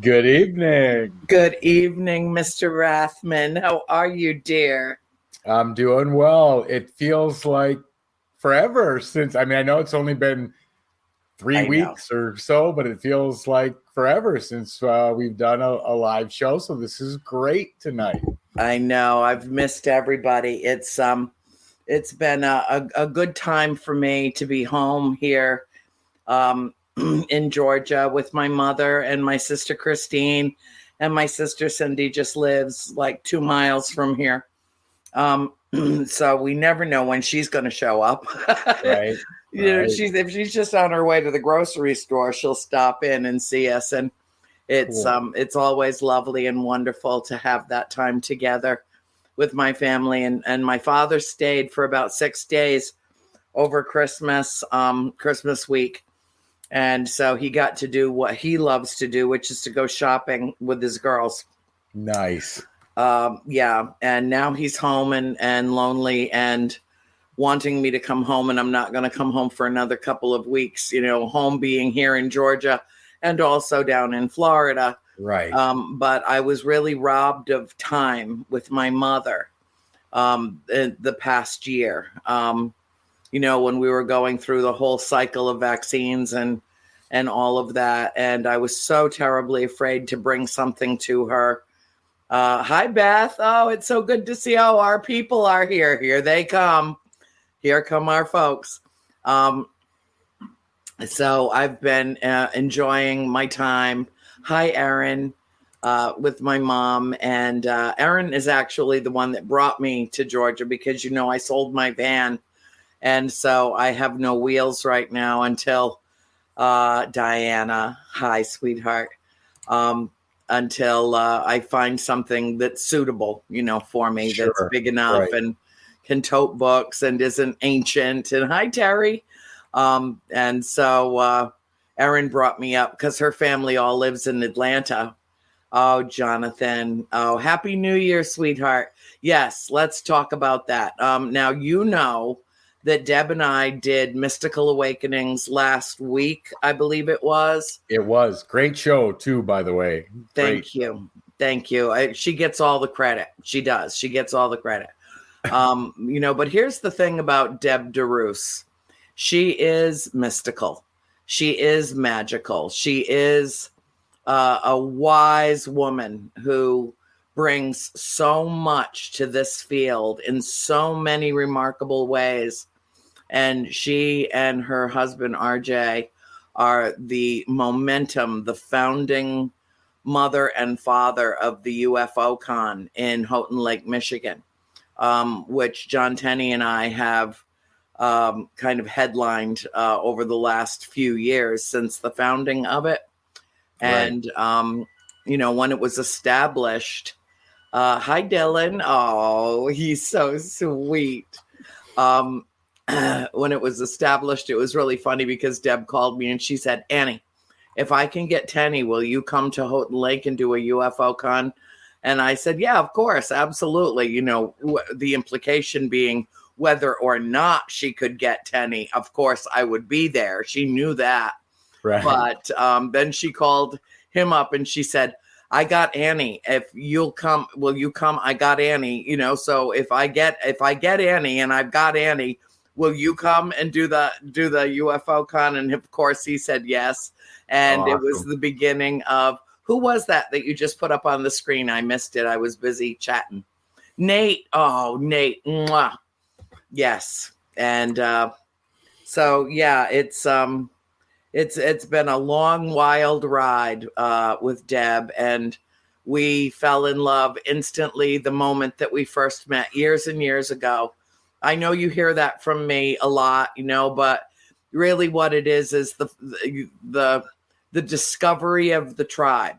Good evening. Good evening, Mr. Rathman. How are you, dear? I'm doing well. It feels like forever since, I know it's only been 3 weeks or so, but it feels like forever since we've done a live show. So this is great tonight. I know. I've missed everybody. It's been a good time for me to be home here in Georgia with my mother and my sister Christine, and my sister Cindy just lives like 2 miles from here. So we never know when she's going to show up. Right. If she's just on her way to the grocery store, she'll stop in and see us, and it's Cool. it's always lovely and wonderful to have that time together with my family. And my father stayed for about 6 days over Christmas week. And so he got to do what he loves to do, which is to go shopping with his girls. Nice. Yeah. And now he's home and lonely and wanting me to come home. And I'm not going to come home for another couple of weeks, home being here in Georgia and also down in Florida. Right. But I was really robbed of time with my mother in the past year. When we were going through the whole cycle of vaccines and all of that. And I was so terribly afraid to bring something to her. Hi, Beth. Oh, it's so good to see. Oh, our people are here. Here they come. Here come our folks. So I've been enjoying my time. Hi, Erin, with my mom. And Erin is actually the one that brought me to Georgia because, I sold my van. And so I have no wheels right now until Diana, hi, sweetheart, until I find something that's suitable, for me, Sure. that's big enough and can tote books and isn't ancient. And hi, Terry. And so Erin brought me up because her family all lives in Atlanta. Oh, Jonathan. Oh, Happy New Year, sweetheart. Yes, let's talk about that. Now, that Deb and I did Mystical Awakenings last week, I believe it was. It was. Great show, too, by the way. Thank you. She gets all the credit. She does. She gets all the credit. But here's the thing about Deb DeRousse. She is mystical. She is magical. She is a wise woman who brings so much to this field in so many remarkable ways. And she and her husband, RJ, are the momentum, the founding mother and father of the UFO Con in Houghton Lake, Michigan, which John Tenney and I have kind of headlined over the last few years since the founding of it. And, when it was established, hi, Dylan. Oh, he's so sweet. When it was established, it was really funny because Deb called me and she said, Annie, if I can get Tenny, will you come to Houghton Lake and do a UFO con? And I said, yeah, of course. Absolutely. The implication being whether or not she could get Tenny, of course, I would be there. She knew that. Right. But then she called him up and she said, I got Annie. If you'll come, will you come? I got Annie, so if I get Annie and I've got Annie, will you come and do the UFO con? And of course he said yes. And Awesome. It was the beginning of, who was that you just put up on the screen? I missed it. I was busy chatting. Nate. Oh, Nate. Mwah. Yes. And so, yeah, it's been a long, wild ride with Deb, and we fell in love instantly the moment that we first met years and years ago. I know you hear that from me a lot, but really what it is the discovery of the tribe.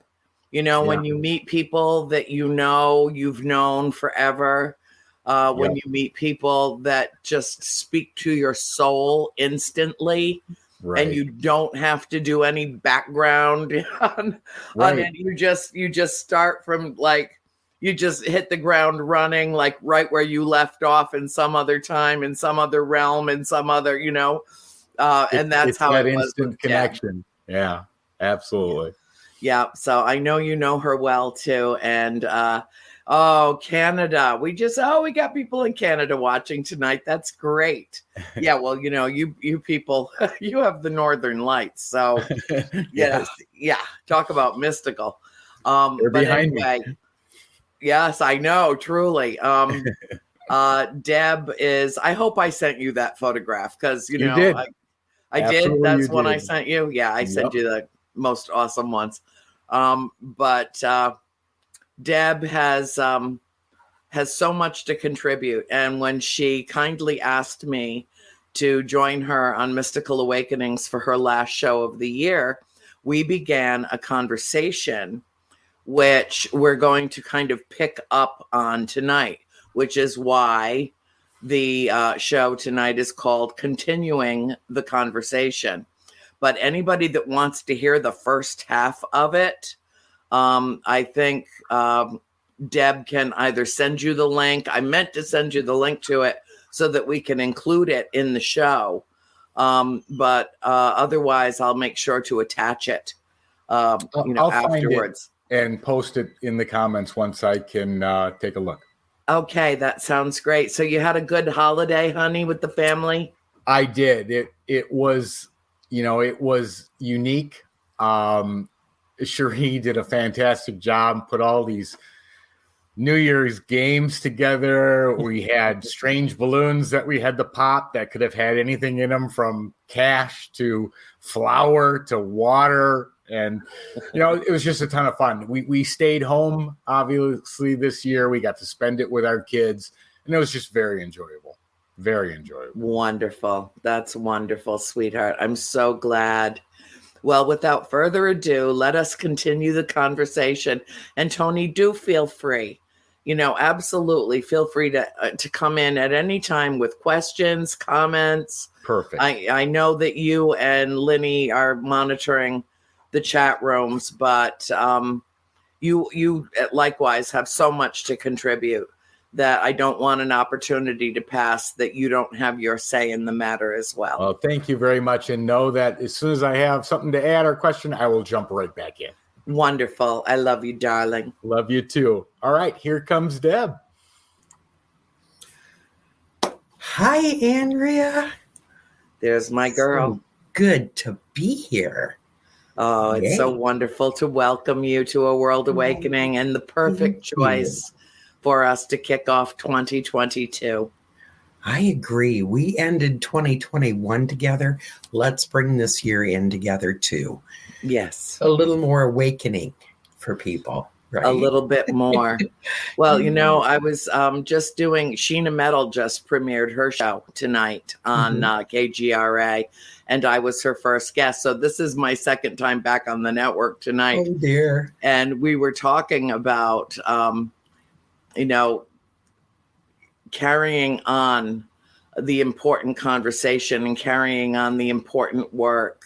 When you meet people that you've known forever, when you meet people that just speak to your soul instantly. Right. And you don't have to do any background on it. You just start from you just hit the ground running, like right where you left off in some other time, in some other realm, in some other, and that's how that it was instant connection. Yeah, absolutely. Yeah. So I know you know her well too. And Canada. We got people in Canada watching tonight. That's great. Yeah, well, you people, you have the Northern Lights. So Yes. yeah. Talk about mystical. They're But behind anyway, me. yes, I know, truly. Deb is, I hope I sent you that photograph because, You did. I did. Absolutely, That's you one I did. sent you. Yeah, I sent Yep. you the most awesome ones. But Deb has so much to contribute. And when she kindly asked me to join her on Mystical Awakenings for her last show of the year, we began a conversation which we're going to kind of pick up on tonight, which is why the show tonight is called Continuing the Conversation. But anybody that wants to hear the first half of it, I think Deb can either send you the link. I meant to send you the link to it so that we can include it in the show. But otherwise, I'll make sure to attach it, I'll afterwards. Find it and post it in the comments once I can take a look. Okay, that sounds great. So you had a good holiday, honey, with the family? I did. It was, it was unique. Cherie did a fantastic job, put all these New Year's games together. We had strange balloons that we had to pop that could have had anything in them, from cash to flour to water. And, it was just a ton of fun. We stayed home, obviously, this year. We got to spend it with our kids, and it was just very enjoyable. Very enjoyable. Wonderful. That's wonderful, sweetheart. I'm so glad. Well, without further ado, let us continue the conversation. And Tony, do feel free. Absolutely feel free to come in at any time with questions, comments. Perfect. I know that you and Linny are monitoring the chat rooms, but you likewise have so much to contribute that I don't want an opportunity to pass that you don't have your say in the matter as well. Well, thank you very much. And know that as soon as I have something to add or question, I will jump right back in. Wonderful. I love you, darling. Love you too. All right, here comes Deb. Hi, Andrea. There's my girl. So good to be here. Oh, it's so wonderful to welcome you to A World Awakening, and the perfect choice for us to kick off 2022. I agree. We ended 2021 together. Let's bring this year in together too. Yes. A little more awakening for people, right? A little bit more. Well, I was just doing, Sheena Metal just premiered her show tonight on KGRA, and I was her first guest. So this is my second time back on the network tonight. Oh, dear. And we were talking about, carrying on the important conversation and carrying on the important work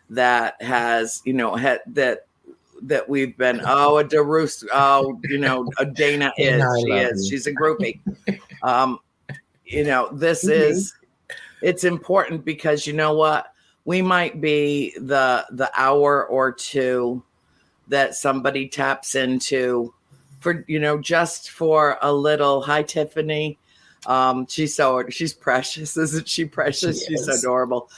that has, that we've been, a DeRousse, a Dana is, she's a groupie. This is, it's important because you know what? We might be the hour or two that somebody taps into for, just for a little. Hi, Tiffany. She's precious. Isn't she precious? She's adorable.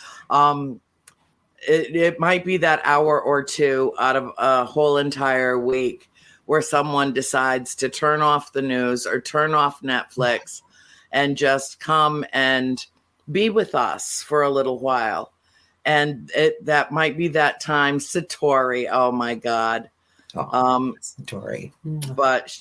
It might be that hour or two out of a whole entire week where someone decides to turn off the news or turn off Netflix and just come and be with us for a little while. And that might be that time. Satori, oh my God. Satori. But,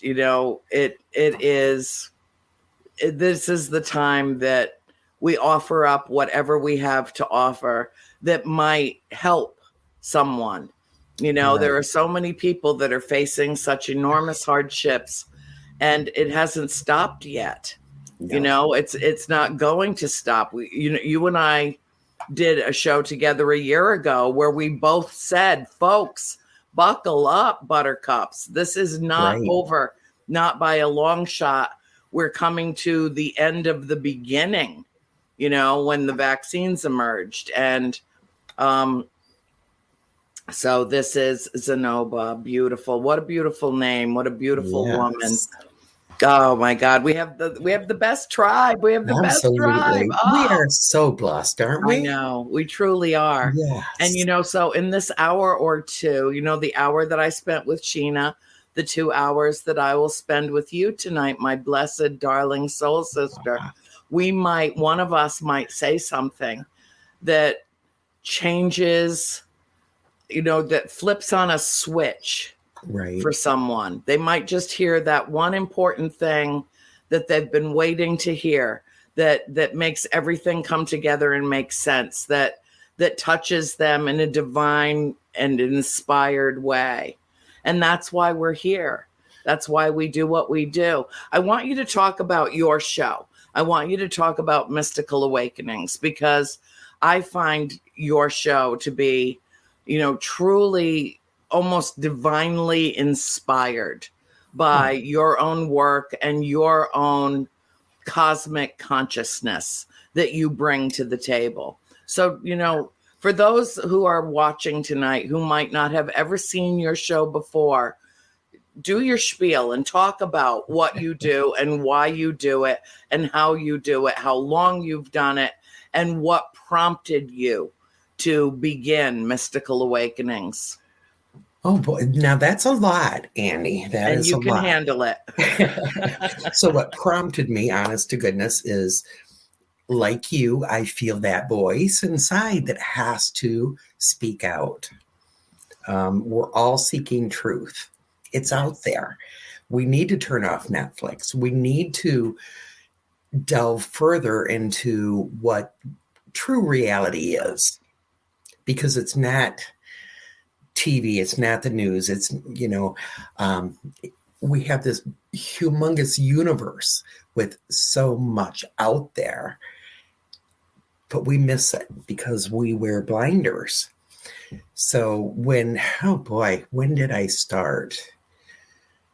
this is the time that we offer up whatever we have to offer that might help someone. Right. There are so many people that are facing such enormous hardships, and it hasn't stopped yet. No. It's not going to stop. You and I did a show together a year ago where we both said, folks, buckle up, buttercups. This is not over, not by a long shot. We're coming to the end of the beginning, when the vaccines emerged. And So this is Zenoba. Beautiful. What a beautiful name. What a beautiful woman. Oh my God. We have the best tribe. We have the best tribe. Absolutely. We are so blessed, aren't we? I know. We truly are. Yes. And so in this hour or two, the hour that I spent with Sheena, the 2 hours that I will spend with you tonight, my blessed darling soul sister, one of us might say something that changes, that flips on a switch for someone. They might just hear that one important thing that they've been waiting to hear, that makes everything come together and make sense, that touches them in a divine and inspired way. And that's why we're here. That's why we do what we do. I want you to talk about your show. I want you to talk about Mystical Awakenings, because I find your show to be, truly almost divinely inspired by your own work and your own cosmic consciousness that you bring to the table. So, for those who are watching tonight who might not have ever seen your show before, do your spiel and talk about what you do and why you do it and how you do it, how long you've done it, and what prompted you to begin Mystical Awakenings. Oh boy, now that's a lot, Annie. That is a lot. And you can handle it. So what prompted me, honest to goodness, is like you, I feel that voice inside that has to speak out. We're all seeking truth. It's out there. We need to turn off Netflix. We need to delve further into what true reality is, because it's not TV, it's not the news. It's, we have this humongous universe with so much out there, but we miss it because we wear blinders. So when did I start?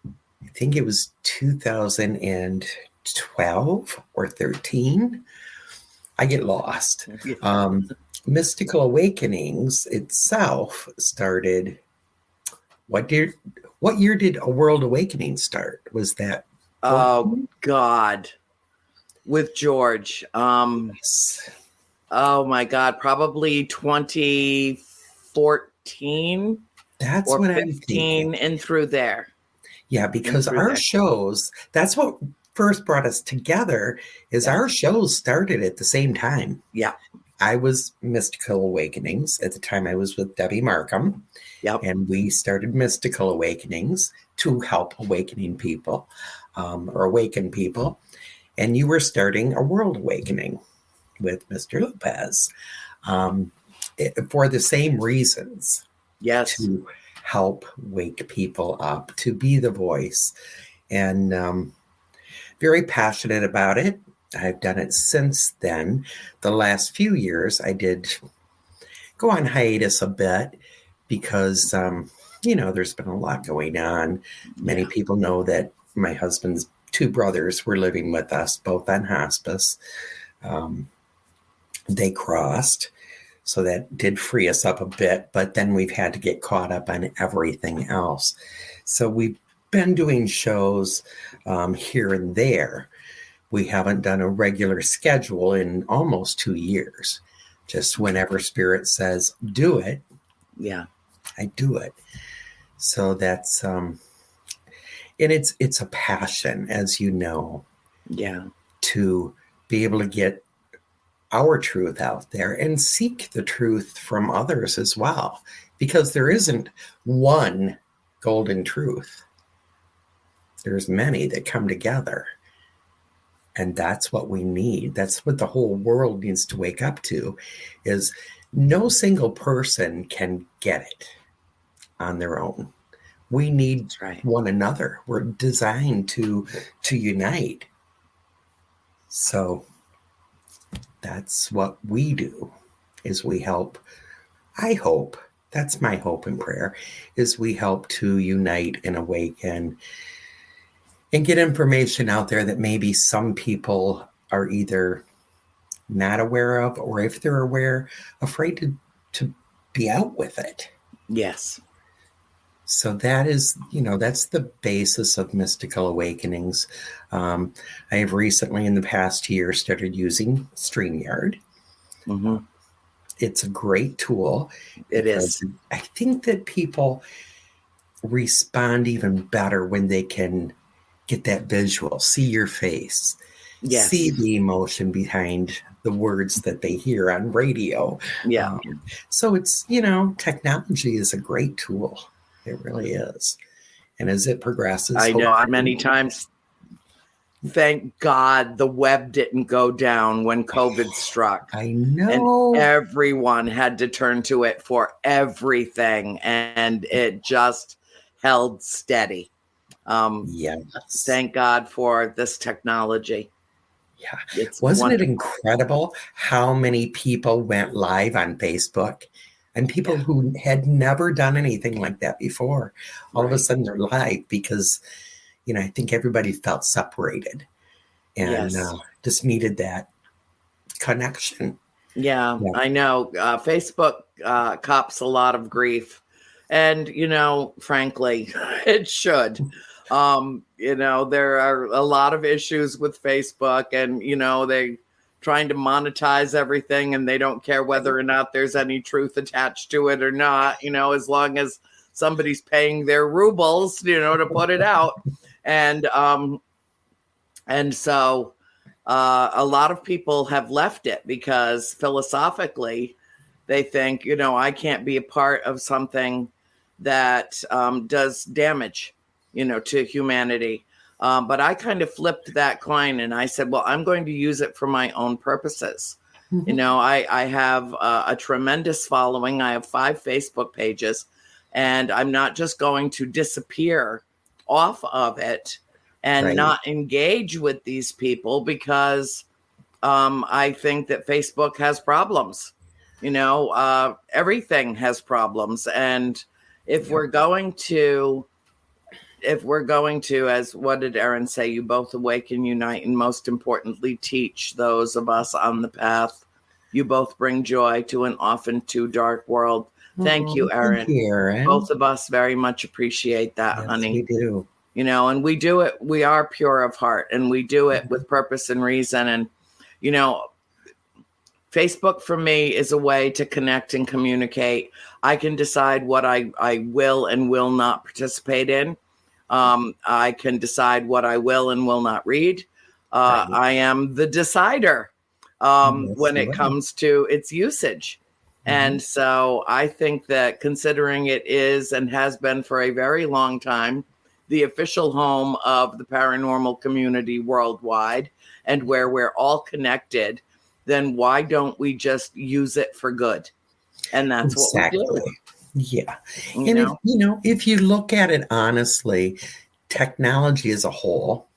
I think it was 2012 or 13. I get lost. Mystical Awakenings itself started. What year did A World Awakening start? Was that? 14? Oh God, with George. Yes. Oh my God, probably 2014. That's or what 15 I'm thinking. And through there. Yeah, because our shows, that's what first brought us together, is our shows started at the same time. Yeah. I was Mystical Awakenings. At the time I was with Debbie Markham. Yep. And we started Mystical Awakenings to help awakening people, or awaken people. And you were starting A World Awakening with Mr. Lopez, for the same reasons. Yes. To help wake people up, to be the voice. And very passionate about it. I've done it since then. The last few years, I did go on hiatus a bit because, there's been a lot going on. Many people know that my husband's 2 brothers were living with us, both on hospice. They crossed, so that did free us up a bit, but then we've had to get caught up on everything else. So we've been doing shows here and there. We haven't done a regular schedule in almost 2 years. Just whenever Spirit says, do it. Yeah. I do it. So that's, and it's a passion, as you know. Yeah. To be able to get our truth out there and seek the truth from others as well, because there isn't one golden truth. There's many that come together. And that's what we need. That's what the whole world needs to wake up to, is no single person can get it on their own. We need one another. We're designed to unite. So that's what we do, is we help. I hope, that's my hope and prayer, is we help to unite and awaken and get information out there that maybe some people are either not aware of, or if they're aware, afraid to be out with it. Yes. So that is, that's the basis of mystical awakenings. I have recently, in the past year, started using StreamYard. Mm-hmm. It's a great tool. It is. I think that people respond even better when they can get that visual, see your face, Yes. see the emotion behind the words that they hear on radio. Yeah. So it's, technology is a great tool. It really is. And as it progresses, I know many times, thank God the web didn't go down when COVID struck. I know. And everyone had to turn to it for everything. And it just held steady. Yes. Thank God for this technology. Yeah. Wasn't it incredible how many people went live on Facebook? And people who had never done anything like that before, all of a sudden they're live because, I think everybody felt separated and just needed that connection. Yeah, I know. Facebook cops a lot of grief. And, frankly, it should. There are a lot of issues with Facebook and, they trying to monetize everything and they don't care whether or not there's any truth attached to it or not, as long as somebody's paying their rubles, to put it out. And so a lot of people have left it because philosophically they think, I can't be a part of something that does damage, to humanity. But I kind of flipped that coin and I said, well, I'm going to use it for my own purposes. Mm-hmm. I have a tremendous following. I have 5 Facebook pages and I'm not just going to disappear off of it and not engage with these people because I think that Facebook has problems. Everything has problems. And if we're going to, as what did Aaron say, you both awaken, unite, and most importantly, teach those of us on the path. You both bring joy to an often too dark world. Thank you, Aaron. Thank you, Aaron. Both of us very much appreciate that, yes, honey. We do. And we do it. We are pure of heart and we do it with purpose and reason. And, Facebook for me is a way to connect and communicate. I can decide what I will and will not participate in. I can decide what I will and will not read. I am the decider when it comes to its usage. Mm-hmm. And so I think that considering it is and has been for a very long time, the official home of the paranormal community worldwide and where we're all connected, then why don't we just use it for good? And that's what we do. Yeah. If you look at it honestly, technology as a whole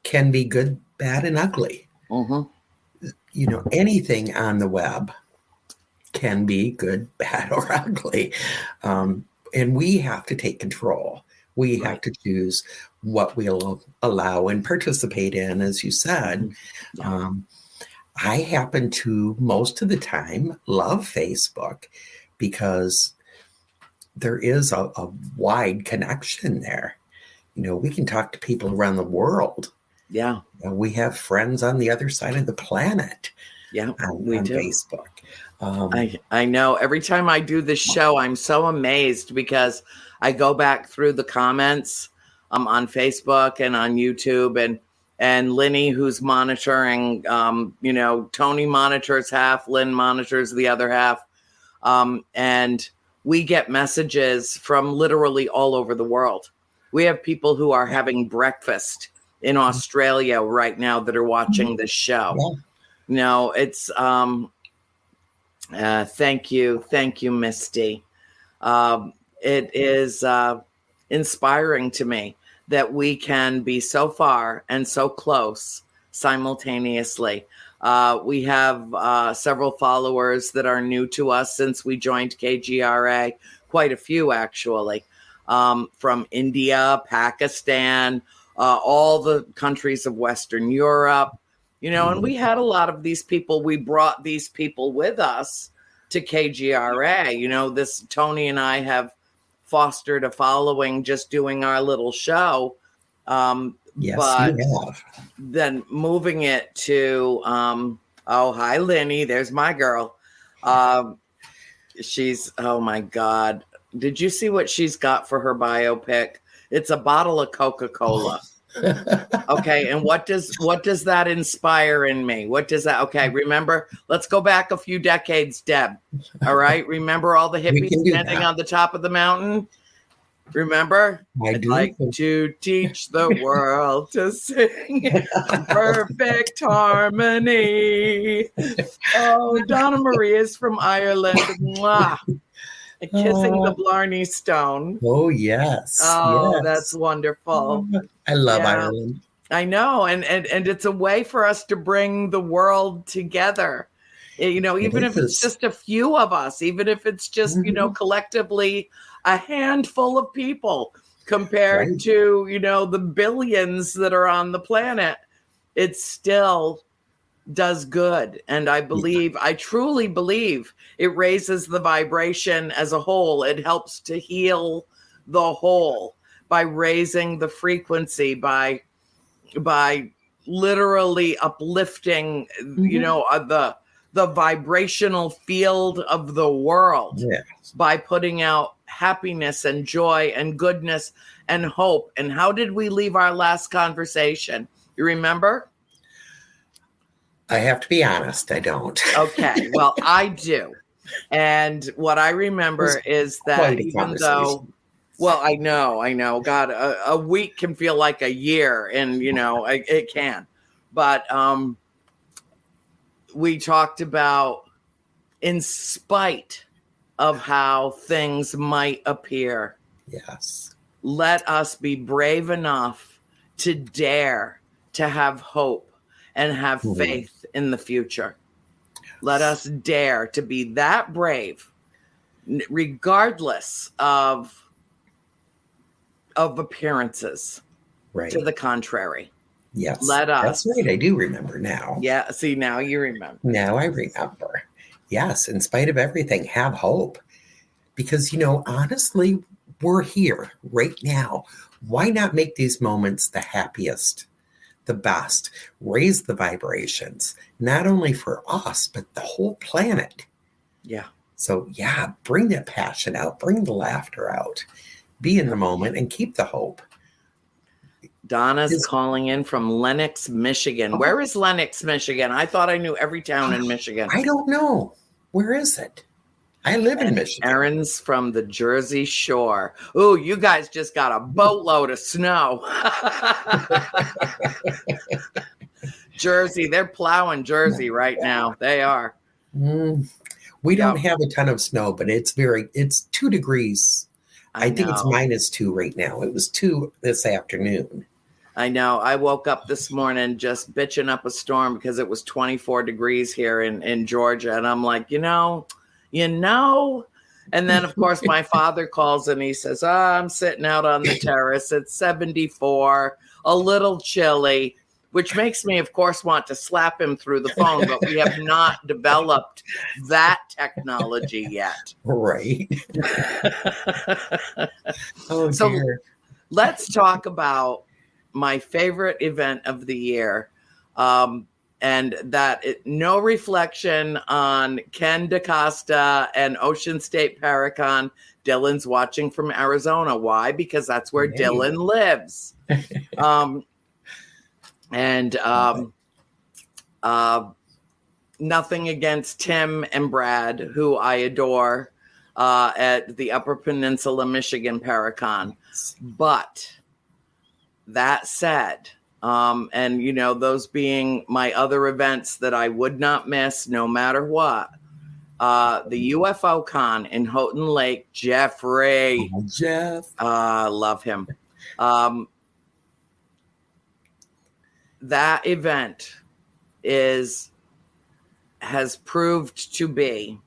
can be good, bad, and ugly. Mm-hmm. Anything on the web can be good, bad, or ugly. And we have to take control. We have to choose what we'll allow and participate in, as you said. Yeah. I happen to, most of the time, love Facebook because there is a wide connection there. We can talk to people around the world. Yeah. We have friends on the other side of the planet. Yeah, on do. Facebook. I know. Every time I do this show, I'm so amazed because I go back through the comments on Facebook and on YouTube and Linny, who's monitoring, Tony monitors half, Lynn monitors the other half. And we get messages from literally all over the world. We have people who are having breakfast in Australia right now that are watching this show. Yeah. It's, thank you, Misty. It is inspiring to me that we can be so far and so close simultaneously. We have several followers that are new to us since we joined KGRA, quite a few actually, from India, Pakistan, all the countries of Western Europe, and we had a lot of these people. We brought these people with us to KGRA. This Tony and I have fostered a following just doing our little show. Yes, but you have. then moving it to, hi, Lenny. There's my girl. She's, oh my God. Did you see what she's got for her biopic? It's a bottle of Coca-Cola. Okay. And what does that inspire in me? What does that, okay. Remember, let's go back a few decades, Deb. All right. Remember all the hippies standing on the top of the mountain? Remember? I'd like to teach the world to sing in perfect harmony. Oh, Donna Marie is from Ireland. Mwah. Kissing the Blarney Stone. Oh, yes. Oh, yes. That's wonderful. I love Ireland. I know. And it's a way for us to bring the world together. Even if it's just a few of us, even if it's just, collectively a handful of people compared to, the billions that are on the planet, it still does good. And I truly believe it raises the vibration as a whole. It helps to heal the whole by raising the frequency, by literally uplifting, the vibrational field of the world by putting out happiness and joy and goodness and hope. And how did we leave our last conversation? You remember? I have to be honest, I don't. Okay, well, I do. And what I remember is that even though, well, I know, God, a week can feel like a year, and, it can. But we talked about, in spite of how things might appear, yes, let us be brave enough to dare to have hope and have faith in the future. Let us dare to be that brave, regardless of appearances. To the contrary. Yes. Let us. That's right. I do remember now. Yeah. See, now you remember. Now I remember. Yes. In spite of everything, have hope. Because, honestly, we're here right now. Why not make these moments the happiest, the best? Raise the vibrations, not only for us, but the whole planet. Yeah. So, bring that passion out. Bring the laughter out. Be in the moment and keep the hope. Donna's calling in from Lenox, Michigan. Where is Lenox, Michigan? I thought I knew every town in Michigan. I don't know. Where is it? I live in Michigan. Erin's from the Jersey Shore. Ooh, you guys just got a boatload of snow. Jersey, they're plowing Jersey right now. They are. We don't have a ton of snow, but it's 2 degrees. I think it's -2 right now. It was 2 this afternoon. I know. I woke up this morning just bitching up a storm because it was 24 degrees here in Georgia. And I'm like, and then of course my father calls and he says, I'm sitting out on the terrace. It's 74, a little chilly, which makes me, of course, want to slap him through the phone, but we have not developed that technology yet. Right. So dear. Let's talk about my favorite event of the year. And that no reflection on Ken DaCosta and Ocean State Paracon. Dylan's watching from Arizona. Why? Because that's where Dylan lives. Nothing against Tim and Brad, who I adore, at the Upper Peninsula, Michigan Paracon. But that said, those being my other events that I would not miss no matter what, the UFO Con in Houghton Lake, Jeffrey. Oh, Jeff. Love him. That event has proved to be,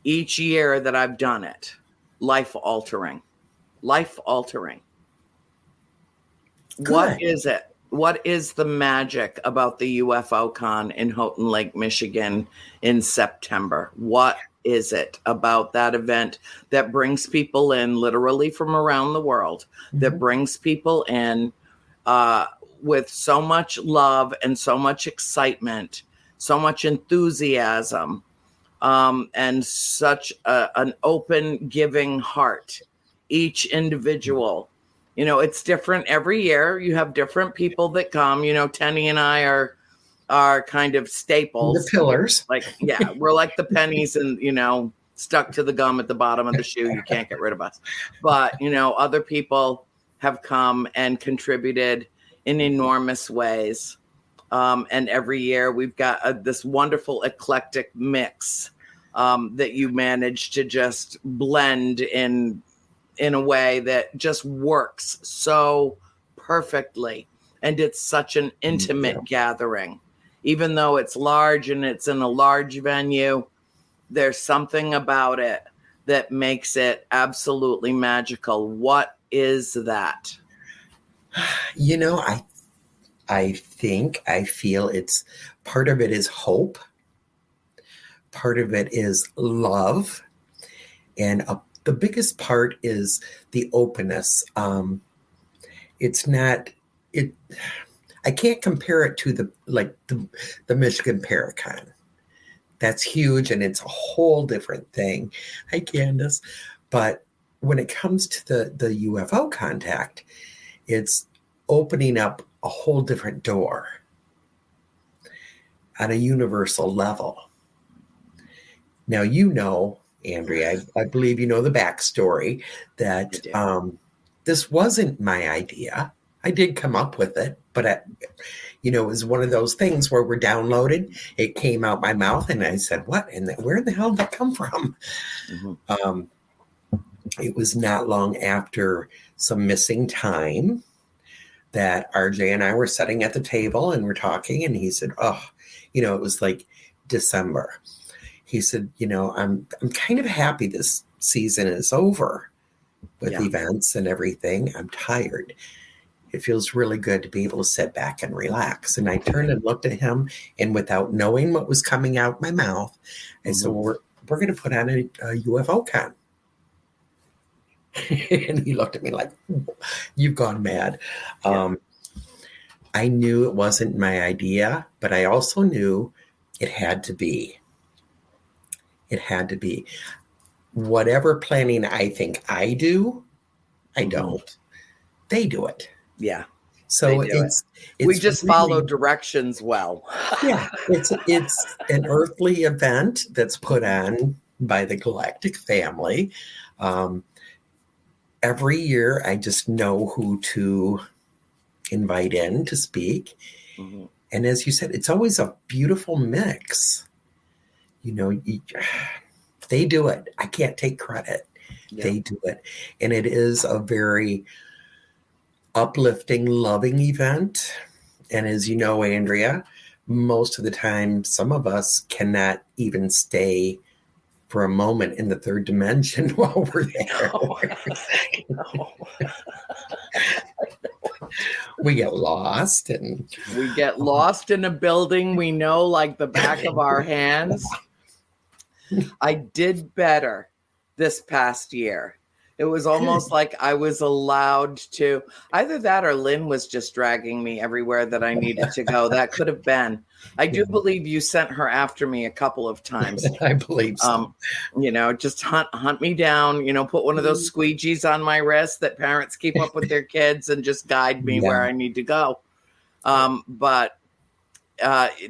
each year that I've done it, life altering. Good. What is it? What is the magic about the UFO Con in Houghton Lake, Michigan in September? What is it about that event that brings people in literally from around the world, that brings people in with so much love and so much excitement, so much enthusiasm, and such an open, giving heart. Each individual, it's different every year. You have different people that come. Tenny and I are kind of staples. The pillars. We're like the pennies and, stuck to the gum at the bottom of the shoe. You can't get rid of us. But, other people have come and contributed in enormous ways. And every year we've got this wonderful eclectic mix that you manage to just blend in a way that just works so perfectly. And it's such an intimate gathering. Even though it's large and it's in a large venue, there's something about it that makes it absolutely magical. What is that? I feel it's part of it is hope. Part of it is love. And the biggest part is the openness. I can't compare it to the Michigan Paracon. That's huge, and it's a whole different thing. Hi, Candace. But when it comes to the UFO contact, it's opening up a whole different door on a universal level. Now, Andrea, I believe you know the backstory that this wasn't my idea. I did come up with it, but it was one of those things where we're downloaded. It came out my mouth, and I said, "What? And where the hell did that come from?" Mm-hmm. It was not long after some missing time that RJ and I were sitting at the table and we're talking, and he said, it was like December. He said, I'm kind of happy this season is over with events and everything. I'm tired. It feels really good to be able to sit back and relax. And I turned and looked at him, and without knowing what was coming out my mouth, I said, well, we're going to put on a UFO con. And he looked at me like, you've gone mad. I knew it wasn't my idea, but I also knew it had to be. It had to be. Whatever planning I think I do, I don't. They do it. Yeah. So it's we just really, follow directions well. Yeah. It's an earthly event that's put on by the Galactic family. Every year I just know who to invite in to speak. Mm-hmm. And as you said, it's always a beautiful mix. They do it. I can't take credit. Yeah. They do it. And it is a very uplifting, loving event. And as you know, Andrea, most of the time, some of us cannot even stay for a moment in the third dimension while we're there. No. We get lost. We get lost in a building we know like the back of our hands. I did better this past year. It was almost like I was allowed to, either that or Lynn was just dragging me everywhere that I needed to go. That could have been. I do believe you sent her after me a couple of times. I believe so. Just hunt me down, put one of those squeegees on my wrist that parents keep up with their kids and just guide me where I need to go. But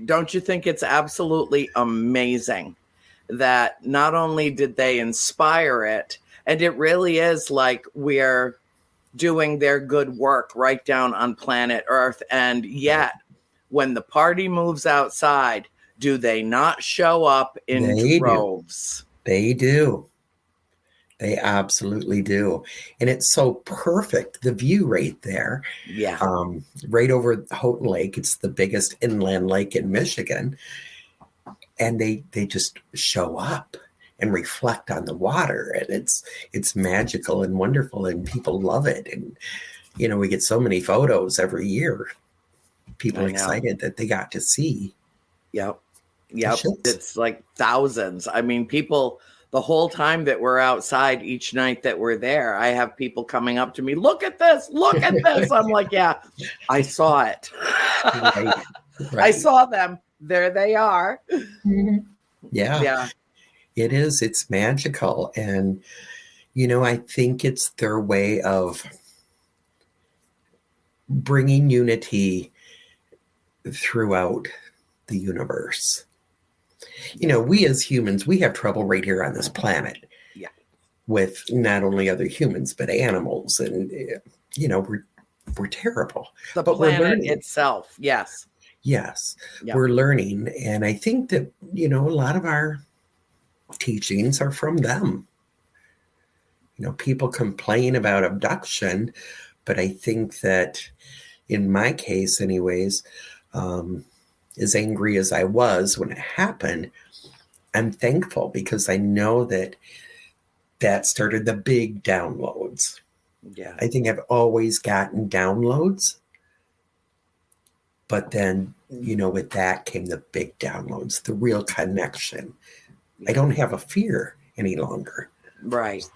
don't you think it's absolutely amazing that not only did they inspire it, and it really is like we're doing their good work right down on planet Earth. And yet, when the party moves outside, do they not show up in droves? They do. They absolutely do. And it's so perfect. The view right there. Yeah. Right over Houghton Lake. It's the biggest inland lake in Michigan. And they just show up and reflect on the water, and it's magical and wonderful, and people love it. And we get so many photos every year. People excited that they got to see. Yep. Yep. It's like thousands. I mean, people, the whole time that we're outside each night that we're there, I have people coming up to me, look at this, look at this. I'm like, yeah, I saw it. Right. I saw them. There they are. Yeah. It is. It's magical. And, I think it's their way of bringing unity throughout the universe. We as humans, we have trouble right here on this planet. Yeah. With not only other humans, but animals. And, we're terrible. The planet itself. Yes. Yes. Yep. We're learning. And I think that, a lot of our teachings are from them. People complain about abduction, but I think that in my case, anyways, as angry as I was when it happened, I'm thankful because I know that started the big downloads. Yeah. I think I've always gotten downloads, but then, with that came the big downloads, the real connection. I don't have a fear any longer. Right.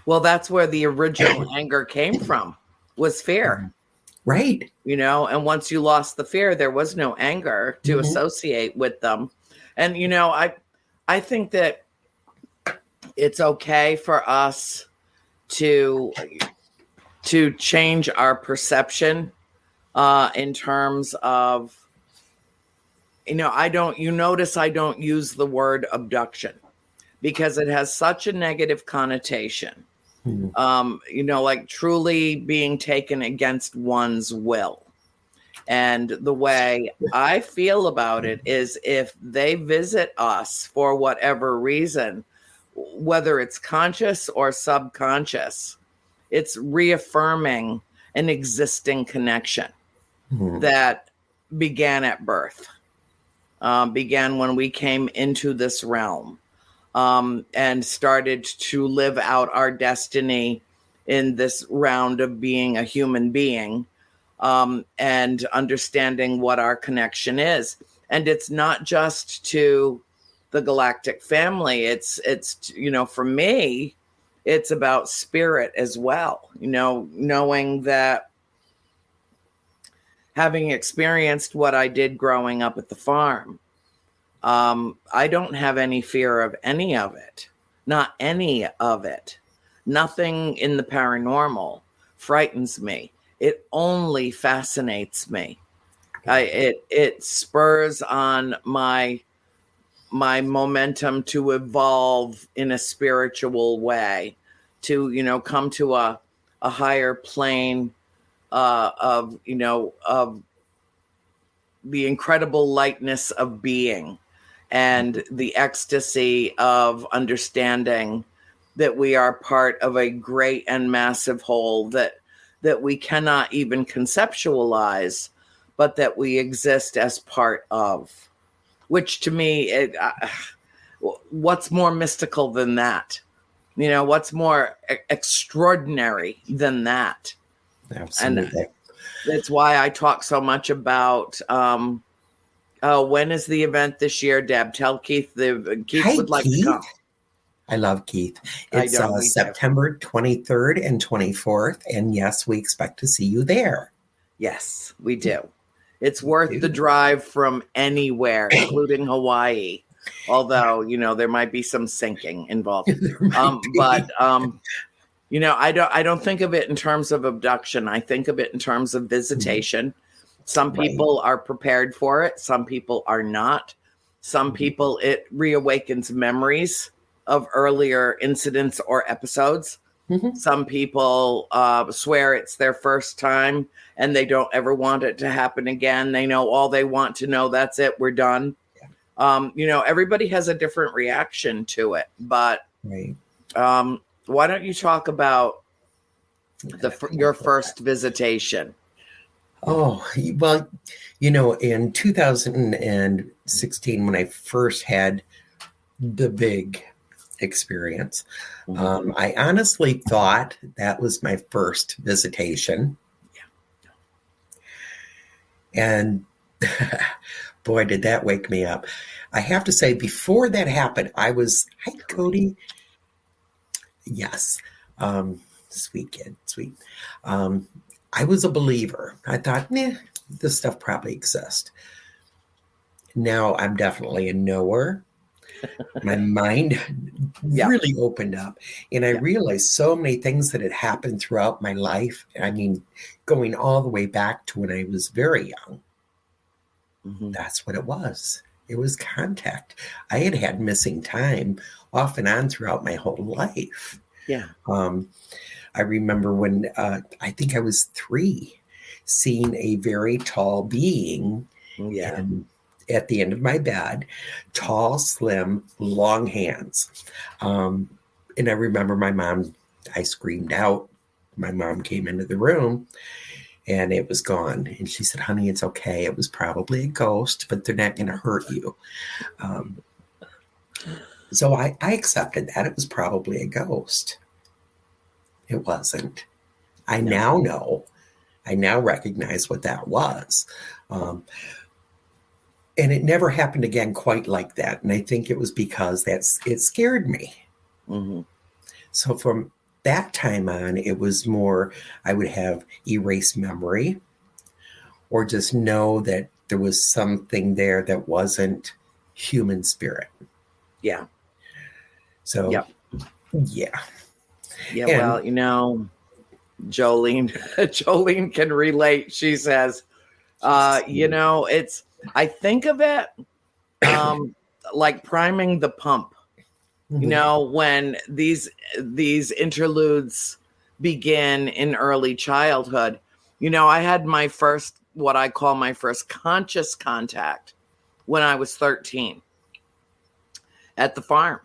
Well, that's where the original anger came from, was fear. Right. And once you lost the fear, there was no anger to associate with them. And, I think that it's okay for us to change our perception in terms of, you notice I don't use the word abduction because it has such a negative connotation. Like truly being taken against one's will. And the way I feel about it is if they visit us for whatever reason, whether it's conscious or subconscious, it's reaffirming an existing connection that began at birth, began when we came into this realm. And started to live out our destiny in this round of being a human being, and understanding what our connection is. And it's not just to the galactic family. It's for me, it's about spirit as well. Knowing that having experienced what I did growing up at the farm, I don't have any fear of any of it. Not any of it. Nothing in the paranormal frightens me. It only fascinates me. It spurs on my momentum to evolve in a spiritual way, to come to a higher plane of the incredible lightness of being. And the ecstasy of understanding that we are part of a great and massive whole that we cannot even conceptualize, but that we exist as part of. Which to me, what's more mystical than that? What's more extraordinary than that? Absolutely. And that's why I talk so much about... when is the event this year, Deb? Tell Keith. Keith Hi, would like Keith. to come. I love Keith. It's September 23rd and 24th. And yes, we expect to see you there. Yes, we do. It's worth the drive from anywhere, including Hawaii. Although, there might be some sinking involved. I don't think of it in terms of abduction. I think of it in terms of visitation. Some people are prepared for it. Some people are not. Some people, it reawakens memories of earlier incidents or episodes. Some people swear it's their first time and they don't ever want it to happen again. They know all they want to know. That's it. We're done. Everybody has a different reaction to it. But why don't you talk about your first visitation? Oh, well, in 2016, when I first had the big experience, I honestly thought that was my first visitation. And Boy, did that wake me up. I have to say, before that happened, hi, Cody. Yes. Sweet kid, sweet. I was a believer. I thought, this stuff probably exists. Now I'm definitely a knower. My mind really opened up, and I realized so many things that had happened throughout my life. I mean, going all the way back to when I was very young. Mm-hmm. That's what it was. It was contact. I had missing time off and on throughout my whole life. Yeah. I remember when I think I was 3, seeing a very tall being at the end of my bed, tall, slim, long hands. And I remember I screamed out. My mom came into the room and it was gone. And she said, honey, it's okay. It was probably a ghost, but they're not going to hurt you. So I accepted that. It was probably a ghost. It wasn't. I now know. I now recognize what that was. And it never happened again quite like that. And I think it was because it scared me. Mm-hmm. So from that time on, it was more, I would have erased memory or just know that there was something there that wasn't human spirit. Yeah. So, yeah. Yeah, and, well, Jolene can relate. She says, I think of it like priming the pump. Mm-hmm. When these interludes begin in early childhood, I had what I call my first conscious contact when I was 13 at the farm.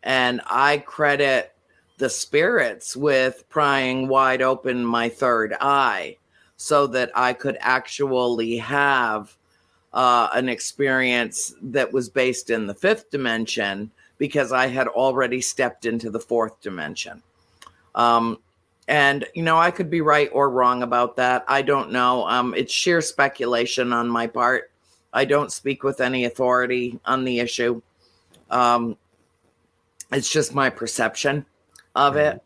And I credit the spirits with prying wide open my third eye so that I could actually have an experience that was based in the 5th dimension, because I had already stepped into the 4th dimension. And, I could be right or wrong about that. I don't know. It's sheer speculation on my part. I don't speak with any authority on the issue. It's just my perception of it.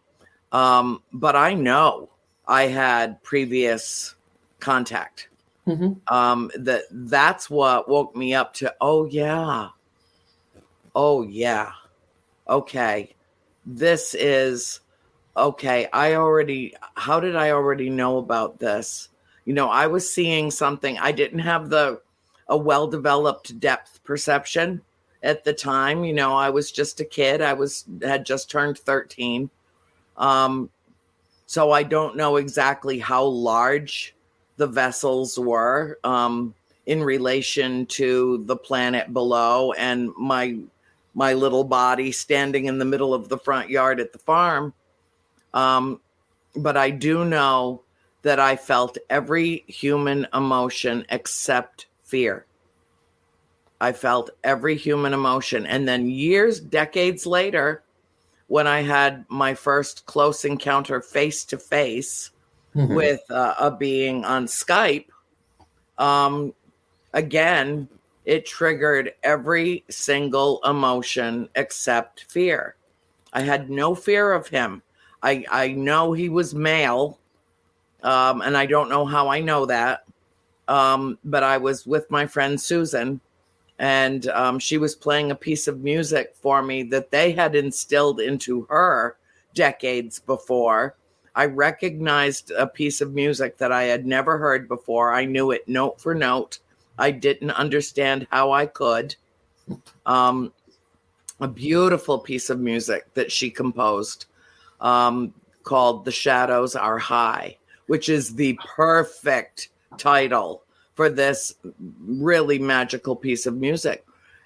But I know I had previous contact. Mm-hmm. That's what woke me up to, oh yeah. Okay. This is okay. How did I already know about this? I was seeing something. I didn't have a well-developed depth perception at the time. I was just a kid. Had just turned 13. So I don't know exactly how large the vessels were in relation to the planet below and my little body standing in the middle of the front yard at the farm. But I do know that I felt every human emotion except fear. I felt every human emotion. And then decades later, when I had my first close encounter face to face with a being on Skype, again, it triggered every single emotion except fear. I had no fear of him. I know he was male, and I don't know how I know that, but I was with my friend Susan, and she was playing a piece of music for me that they had instilled into her decades before. I recognized a piece of music that I had never heard before. I knew it note for note. I didn't understand how I could. A beautiful piece of music that she composed called The Shadows Are High, which is the perfect title for this really magical piece of music.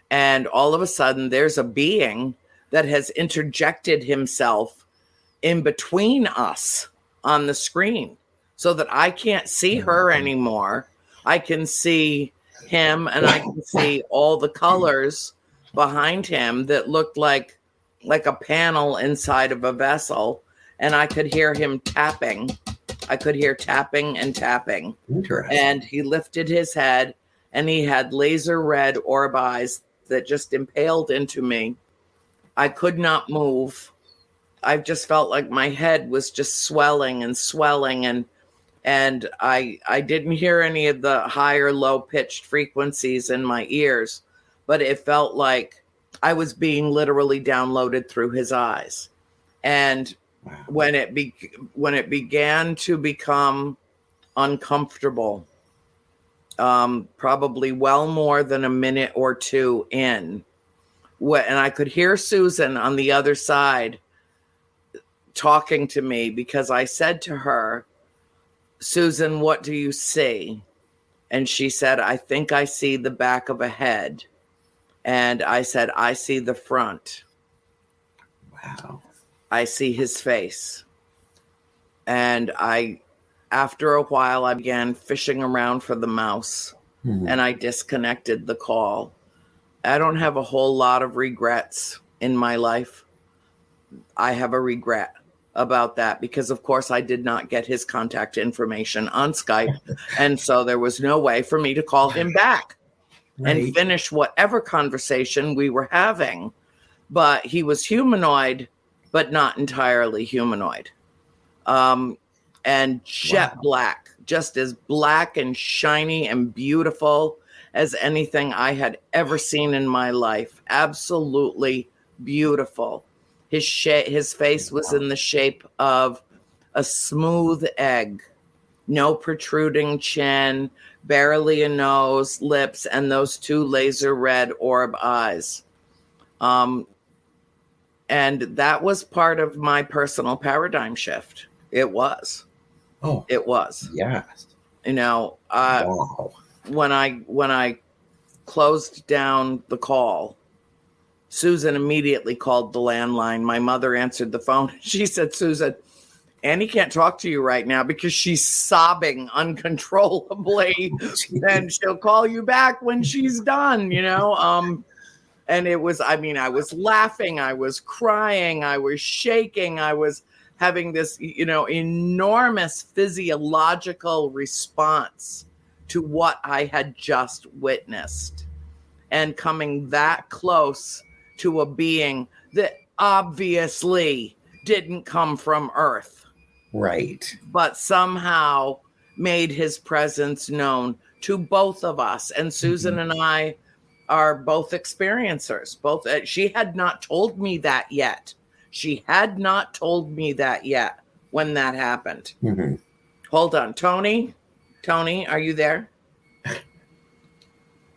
And all of a sudden, there's a being that has interjected himself in between us on the screen so that I can't see her anymore. I can see him, and I can see all the colors behind him that looked like a panel inside of a vessel. And I could hear him tapping. I could hear tapping and tapping. And he lifted his head and he had laser red orb eyes that just impaled into me. I could not move. I just felt like my head was just swelling and swelling, and I didn't hear any of the high or low pitched frequencies in my ears, but it felt like I was being literally downloaded through his eyes. And when it began to become uncomfortable, probably well more than a minute or two in, and I could hear Susan on the other side talking to me, because I said to her, Susan, what do you see? And she said, I think I see the back of a head. And I said, I see the front. Wow. I see his face. And after a while, I began fishing around for the mouse, and I disconnected the call. I don't have a whole lot of regrets in my life. I have a regret about that because, of course, I did not get his contact information on Skype. And so there was no way for me to call him back and finish whatever conversation we were having. But he was humanoid, but not entirely humanoid. And jet black, just as black and shiny and beautiful as anything I had ever seen in my life. Absolutely beautiful. His face was in the shape of a smooth egg, no protruding chin, barely a nose, lips, and those two laser red orb eyes. And that was part of my personal paradigm shift. It was. Oh, it was. Yes. You know, when I closed down the call, Susan immediately called the landline. My mother answered the phone. She said, Susan, Annie can't talk to you right now because she's sobbing uncontrollably. And she'll call you back when she's done, you know. And it was, I was laughing, I was crying, I was shaking, I was having this, you know, enormous physiological response to what I had just witnessed, and coming that close to a being that obviously didn't come from Earth. Right. But somehow made his presence known to both of us. And Susan and I are both experiencers. She had not told me that yet. She had not told me that yet when that happened. Hold on. Tony, are you there?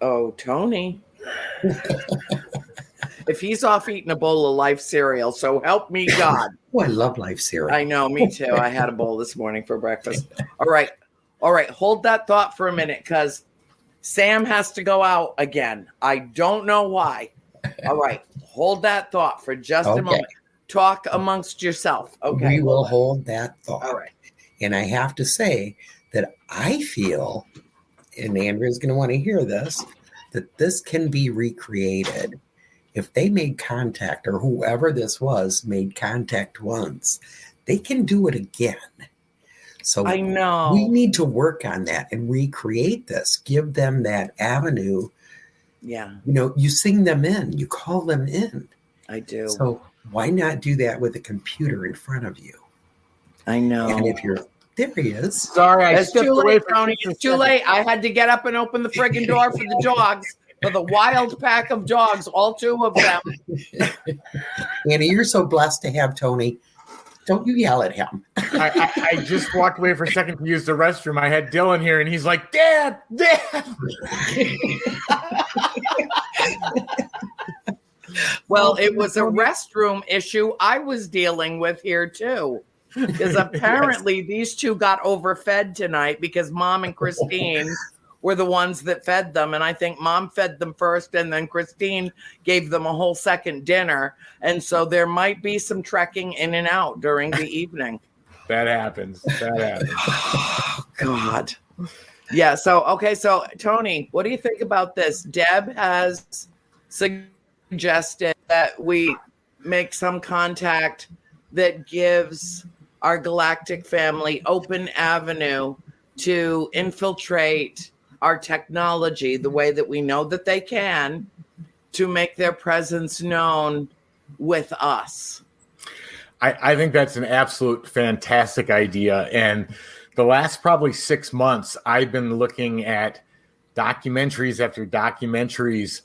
Oh, Tony. If he's off eating a bowl of Life cereal, so help me God. Oh, I love Life cereal. I know, me too. I had a bowl this morning for breakfast. All right. Hold that thought for a minute, because Sam has to go out again. I don't know why. All right. Hold that thought for just a moment. Talk amongst yourself. Okay. We will hold that thought. All right. And I have to say that I feel, and Andrea's going to want to hear this, that this can be recreated. If they made contact, or whoever this was made contact once, they can do it again. So I know we need to work on that and recreate this, give them that avenue. Yeah. You know, you sing them in, you call them in. I do. So why not do that with a computer in front of you? I know. And if you're, there he is. Sorry, I stepped away from Tony. It's too late. I had to get up and open the friggin' door for the dogs, for the wild pack of dogs, all two of them. Annie, you're so blessed to have Tony. Don't you yell at him. I just walked away for a second to use the restroom. I had Dylan here, and he's like, Dad. Well, it was a restroom issue I was dealing with here, too. Because apparently these two got overfed tonight because Mom and Christine were the ones that fed them. And I think Mom fed them first, and then Christine gave them a whole second dinner. And so there might be some trekking in and out during the evening. That happens. Oh, God. Yeah. So Tony, what do you think about this? Deb has suggested that we make some contact that gives our galactic family open avenue to infiltrate our technology the way that we know that they can to make their presence known with us. I think that's an absolute fantastic idea. And the last probably 6 months, I've been looking at documentaries after documentaries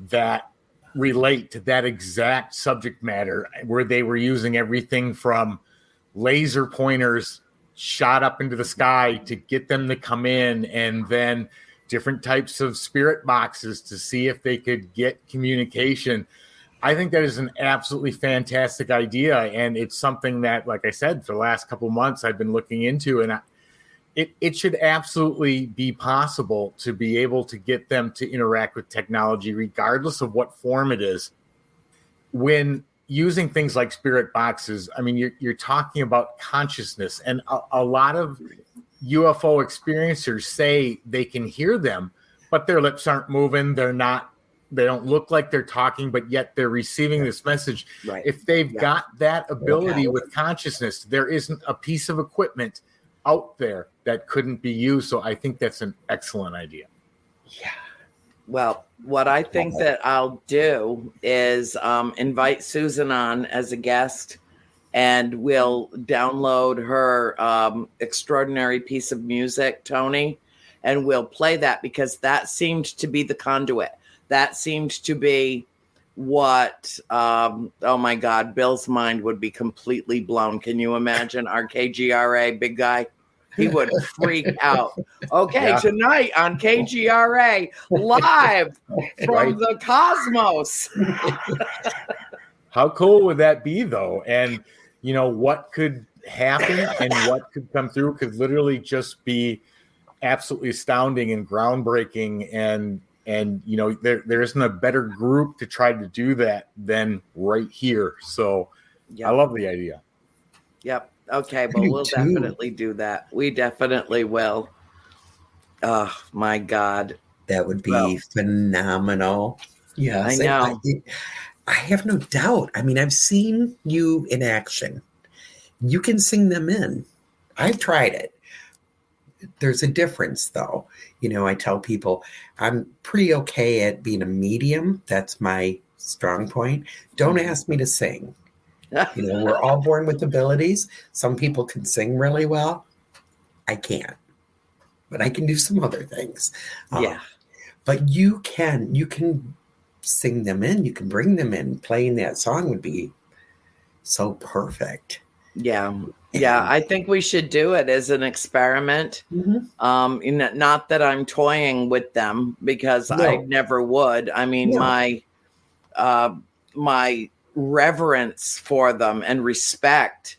that relate to that exact subject matter, where they were using everything from laser pointers shot up into the sky to get them to come in, and then different types of spirit boxes to see if they could get communication. I think that is an absolutely fantastic idea. And it's something that, like I said, for the last couple of months, I've been looking into, and it should absolutely be possible to be able to get them to interact with technology, regardless of what form it is. When using things like spirit boxes, I mean, you're talking about consciousness, and a lot of UFO experiencers say they can hear them, but their lips aren't moving. They don't look like they're talking, but yet they're receiving this message. Right. If they've got that ability with consciousness, there isn't a piece of equipment out there that couldn't be used. So I think that's an excellent idea. Yeah. Well, what I think that I'll do is invite Susan on as a guest, and we'll download her extraordinary piece of music, Tony, and we'll play that, because that seemed to be the conduit. That seemed to be what, oh my God, Bill's mind would be completely blown. Can you imagine our KGRA big guy? He would freak out. Okay, tonight on KGRA, live from the cosmos. How cool would that be, though? And, you know, what could happen and what could come through could literally just be absolutely astounding and groundbreaking. And you know, there isn't a better group to try to do that than right here. So I love the idea. Yep. Okay, well, we'll definitely do that. We definitely will. Oh, my God. That would be phenomenal. Yes, I know. I have no doubt. I mean, I've seen you in action. You can sing them in. I've tried it. There's a difference, though. You know, I tell people I'm pretty okay at being a medium. That's my strong point. Don't ask me to sing. You know, we're all born with abilities. Some people can sing really well. I can't, but I can do some other things. But you can sing them in. You can bring them in. Playing that song would be so perfect. Yeah. I think we should do it as an experiment. Mm-hmm. Not that I'm toying with them, because I never would. I mean, my reverence for them and respect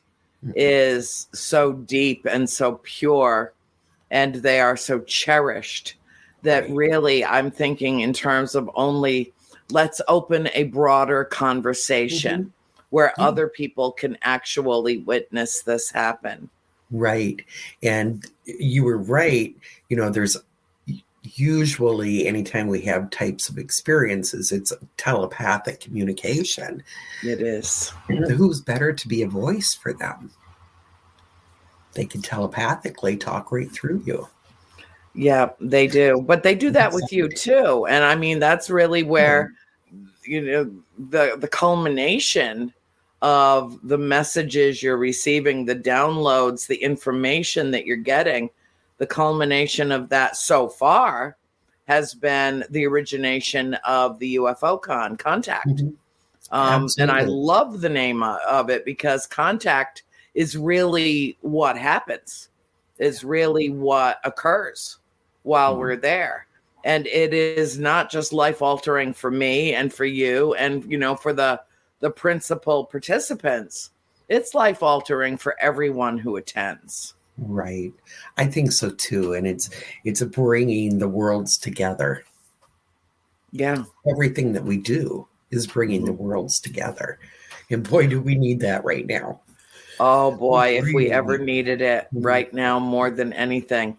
is so deep and so pure, and they are so cherished that really I'm thinking in terms of only let's open a broader conversation where other people can actually witness this happen. Right. And you were right. You know, there's usually anytime we have types of experiences, it's telepathic communication. It is. Who's better to be a voice for them? They can telepathically talk right through you. Yeah, they do. But they do that with you too. And I mean, that's really where, you know, the culmination of the messages you're receiving, the downloads, the information that you're getting, the culmination of that so far has been the origination of the UFO Contact. And I love the name of it, because contact is really what happens, is really what occurs while we're there. And it is not just life altering for me and for you and, you know, for the principal participants. It's life altering for everyone who attends. Right. I think so too. And it's bringing the worlds together. Yeah. Everything that we do is bringing the worlds together. And boy, do we need that right now. Oh boy, if we ever needed it right now more than anything.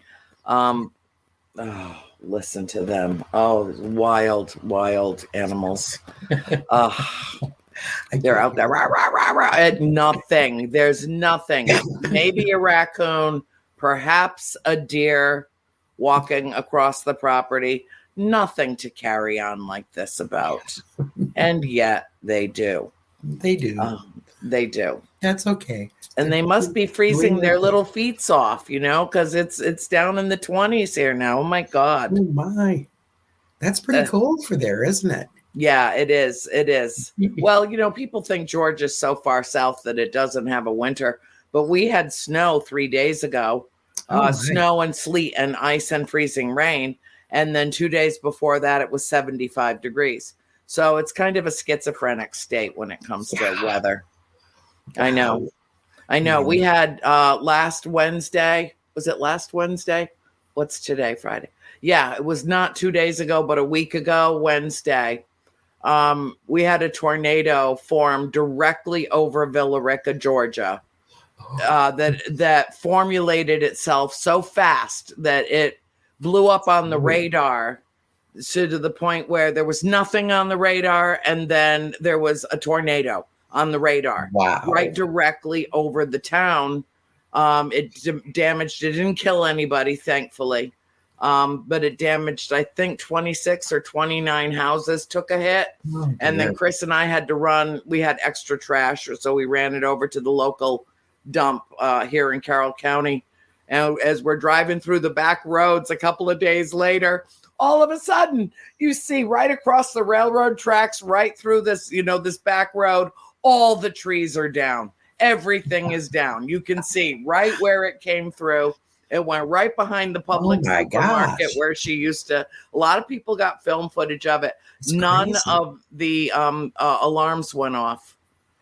Listen to them. Oh, wild animals. They're out there, rah, rah, rah, rah, at nothing. There's nothing. Maybe a raccoon, perhaps a deer, walking across the property. Nothing to carry on like this about. And yet they do. They do. They do. That's okay. And they must be freezing their little feet off, because it's down in the 20s here now. Oh, my God. Oh, my. That's pretty cold for there, isn't it? Yeah, it is. It is. Well, people think Georgia's so far south that it doesn't have a winter. But we had snow 3 days ago. Snow and sleet and ice and freezing rain. And then 2 days before that, it was 75 degrees. So it's kind of a schizophrenic state when it comes to weather. I know. We had last Wednesday. Was it last Wednesday? What's today? Friday. Yeah, it was not 2 days ago, but a week ago, Wednesday. We had a tornado form directly over Villa Rica, Georgia. That formulated itself so fast that it blew up on the radar, to the point where there was nothing on the radar, and then there was a tornado on the radar. Wow. Right directly over the town. It damaged, it didn't kill anybody, thankfully. But it damaged, I think, 26 or 29 houses took a hit. And then Chris and I had to run. We had extra trash, so we ran it over to the local dump here in Carroll County. And as we're driving through the back roads a couple of days later, all of a sudden you see right across the railroad tracks, right through this, this back road, all the trees are down. Everything is down. You can see right where it came through. It went right behind the public supermarket where she used to. A lot of people got film footage of it. None of the alarms went off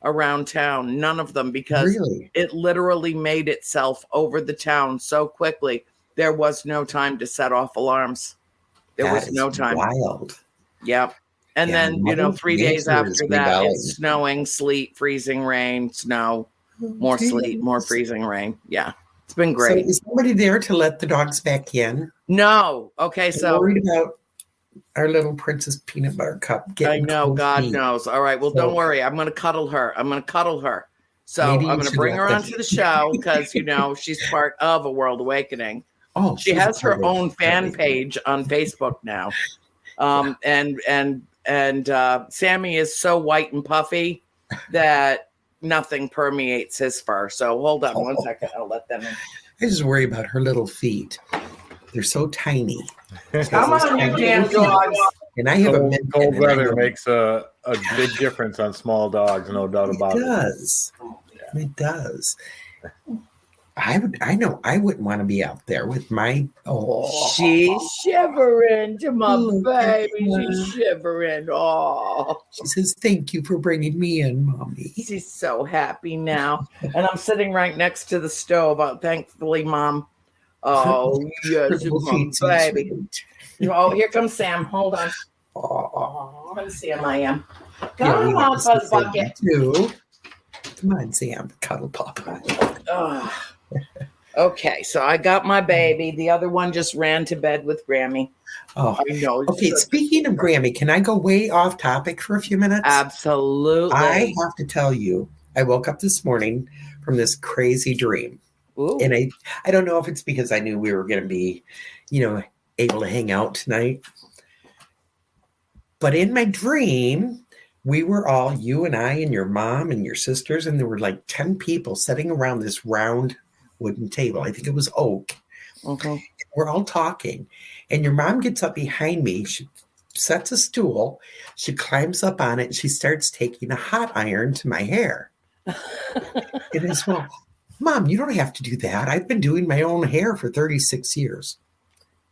around town. None of them, because it literally made itself over the town so quickly. There was no time to set off alarms. There was no time. Wild. Yep. And then, 3 days after that, it's snowing, sleet, freezing rain, snow, more sleet, more freezing rain. Yeah. It's been great. So is somebody there to let the dogs back in? No. Okay. I'm worried about our little Princess Peanut Butter Cup. I know. God knows. All right. Well, don't worry. I'm going to cuddle her. So I'm going to bring her onto the show because, she's part of A World Awakening. Oh, she has her own fan page on Facebook now. And Sammy is so white and puffy that nothing permeates his fur. So hold on 1 second. I'll let them in. I just worry about her little feet. They're so tiny. Come on, you damn dogs. And I have cold weather makes a big difference on small dogs, no doubt about it. It does. I wouldn't want to be out there with my She's shivering to my baby. She's shivering. Oh, she says, "Thank you for bringing me in, Mommy." She's so happy now, and I'm sitting right next to the stove. Thankfully, Mom. Oh yes, my baby. Oh, here comes Sam. Hold on. Oh, let me see him. I am. Come on, Fuzz Bucket. Come on, Sam. Cuddle Papa. Oh. Okay, so I got my baby. The other one just ran to bed with Grammy. Oh, I know. Okay, speaking of Grammy, can I go way off topic for a few minutes? Absolutely. I have to tell you, I woke up this morning from this crazy dream. Ooh. And I don't know if it's because I knew we were going to be, able to hang out tonight. But in my dream, we were all, you and I and your mom and your sisters, and there were like 10 people sitting around this round wooden table. I think it was oak. Okay. We're all talking. And your mom gets up behind me. She sets a stool. She climbs up on it. And she starts taking a hot iron to my hair. And I said, well, Mom, you don't have to do that. I've been doing my own hair for 36 years.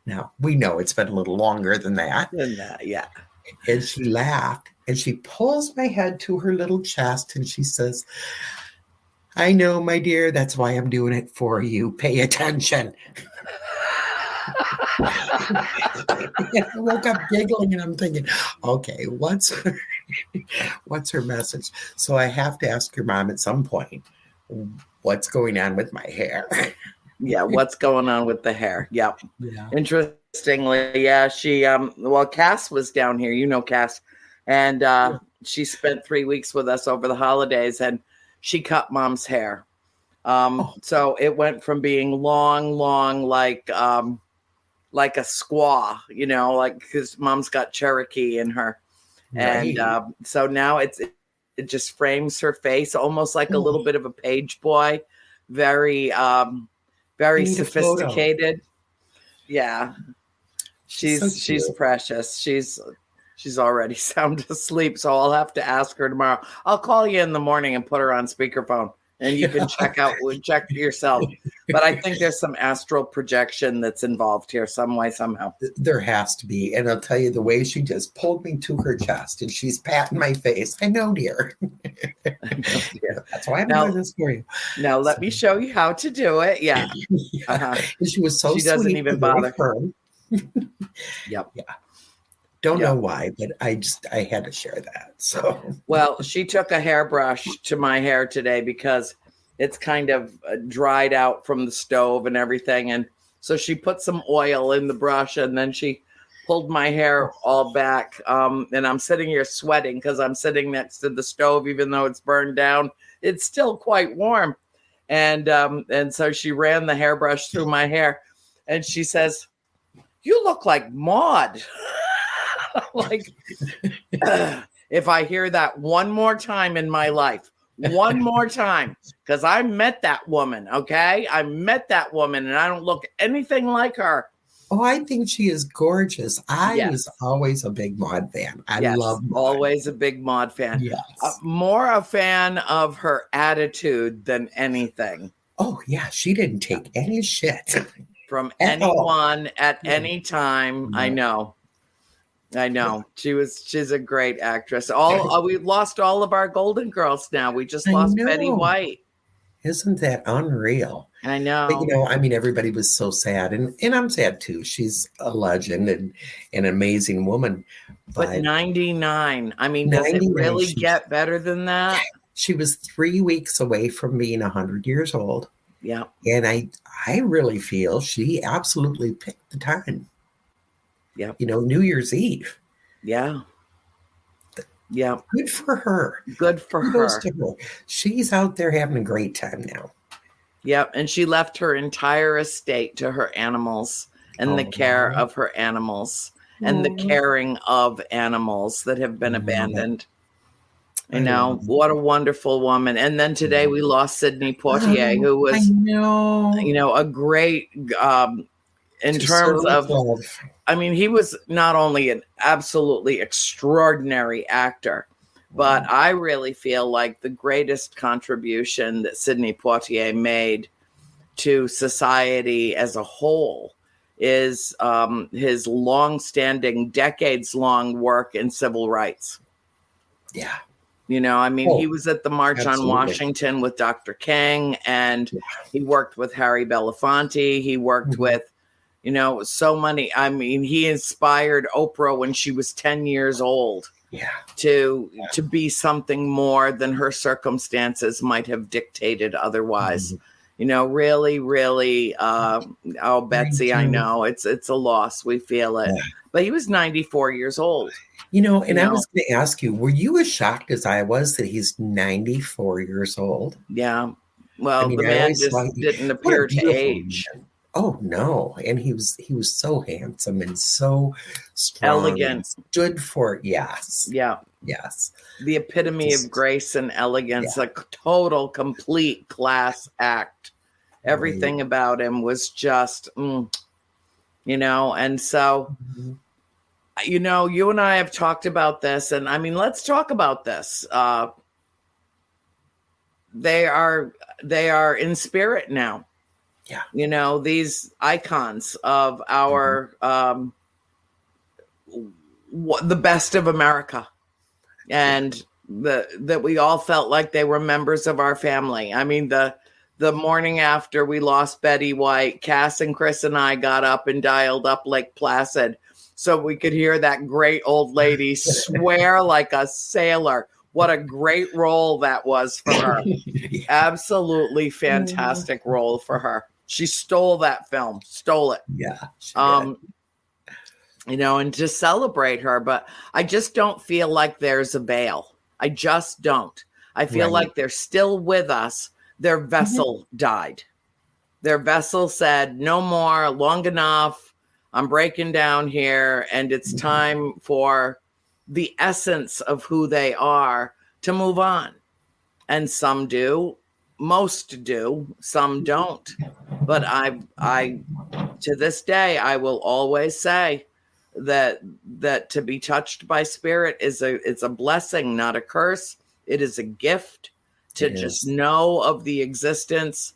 Now, we know it's been a little longer than that. Yeah. And she laughed. And she pulls my head to her little chest. And she says, I know, my dear. That's why I'm doing it for you. Pay attention. I woke up giggling and I'm thinking, okay, what's her message? So I have to ask your mom at some point, what's going on with my hair? Yeah, what's going on with the hair? Yep. Yeah. Interestingly, yeah, she Cass was down here, Cass, and she spent 3 weeks with us over the holidays, and she cut Mom's hair. So it went from being long, like like a squaw, like because mom's got Cherokee in her. Right. And so now it just frames her face almost like a little bit of a page boy. Very, very sophisticated. Yeah. She's precious. She's already sound asleep, so I'll have to ask her tomorrow. I'll call you in the morning and put her on speakerphone, and you can check yourself. But I think there's some astral projection that's involved here some way, somehow. There has to be. And I'll tell you, the way she just pulled me to her chest and she's patting my face. I know, dear. That's why I'm doing this for you. Now, let me show you how to do it. Yeah. And she was so sweet. She doesn't even bother. Yep. Yeah. Don't know why, but I had to share that. So, well, she took a hairbrush to my hair today because it's kind of dried out from the stove and everything. And so she put some oil in the brush and then she pulled my hair all back. And I'm sitting here sweating because I'm sitting next to the stove, even though it's burned down. It's still quite warm. And so she ran the hairbrush through my hair and she says, "You look like Maude." Like, if I hear that one more time in my life, one more time, because I met that woman, okay? I met that woman, and I don't look anything like her. Oh, I think she is gorgeous. I was always a big Maude fan. I love Maude. Always a big Maude fan. Yes. More a fan of her attitude than anything. Oh, yeah. She didn't take any shit. From anyone at any time. No. I know. She's a great actress. We've lost all of our Golden Girls now. We just lost Betty White. Isn't that unreal? I know. But, everybody was so sad. And I'm sad too. She's a legend and an amazing woman. But 99. I mean, does it really get better than that? She was 3 weeks away from being 100 years old. Yeah. And I really feel she absolutely picked the time. Yeah. New Year's Eve. Yeah. Yeah. Good for her. Good for her. She's out there having a great time now. Yep. And she left her entire estate to her animals and the care of her animals and the caring of animals that have been abandoned. What a wonderful woman. And then today we lost Sidney Poitier, who was, a great, in terms of, he was not only an absolutely extraordinary actor, but I really feel like the greatest contribution that Sidney Poitier made to society as a whole is his long-standing, decades-long work in civil rights. Yeah. He was at the March on Washington with Dr. King, and he worked with Harry Belafonte. He worked with, so many. He inspired Oprah when she was 10 years old to be something more than her circumstances might have dictated otherwise. Really, really, Betsy, I know it's a loss. We feel it. But he was 94 years old. I was going to ask you, were you as shocked as I was that he's 94 years old? Yeah. Well, the man just didn't appear to age. Man. Oh, no. And he was so handsome and so strong. Elegant. Stood for it. Yes. Yeah. Yes. The epitome of grace and elegance, a total, complete class act. Everything about him was just, and so, you and I have talked about this, and let's talk about this. They are in spirit now. Yeah. These icons of our, the best of America, and that we all felt like they were members of our family. The morning after we lost Betty White, Cass and Chris and I got up and dialed up Lake Placid so we could hear that great old lady swear like a sailor. What a great role that was for her. Absolutely fantastic role for her. She stole that film, stole it. Yeah. And to celebrate her, but I just don't feel like there's a veil. I just don't. I feel like they're still with us. Their vessel died. Their vessel said, no more, long enough. I'm breaking down here, and it's time for the essence of who they are to move on. And some do, most do, some don't. But I to this day, I will always say that to be touched by spirit it's a blessing, not a curse. It is a gift to just know of the existence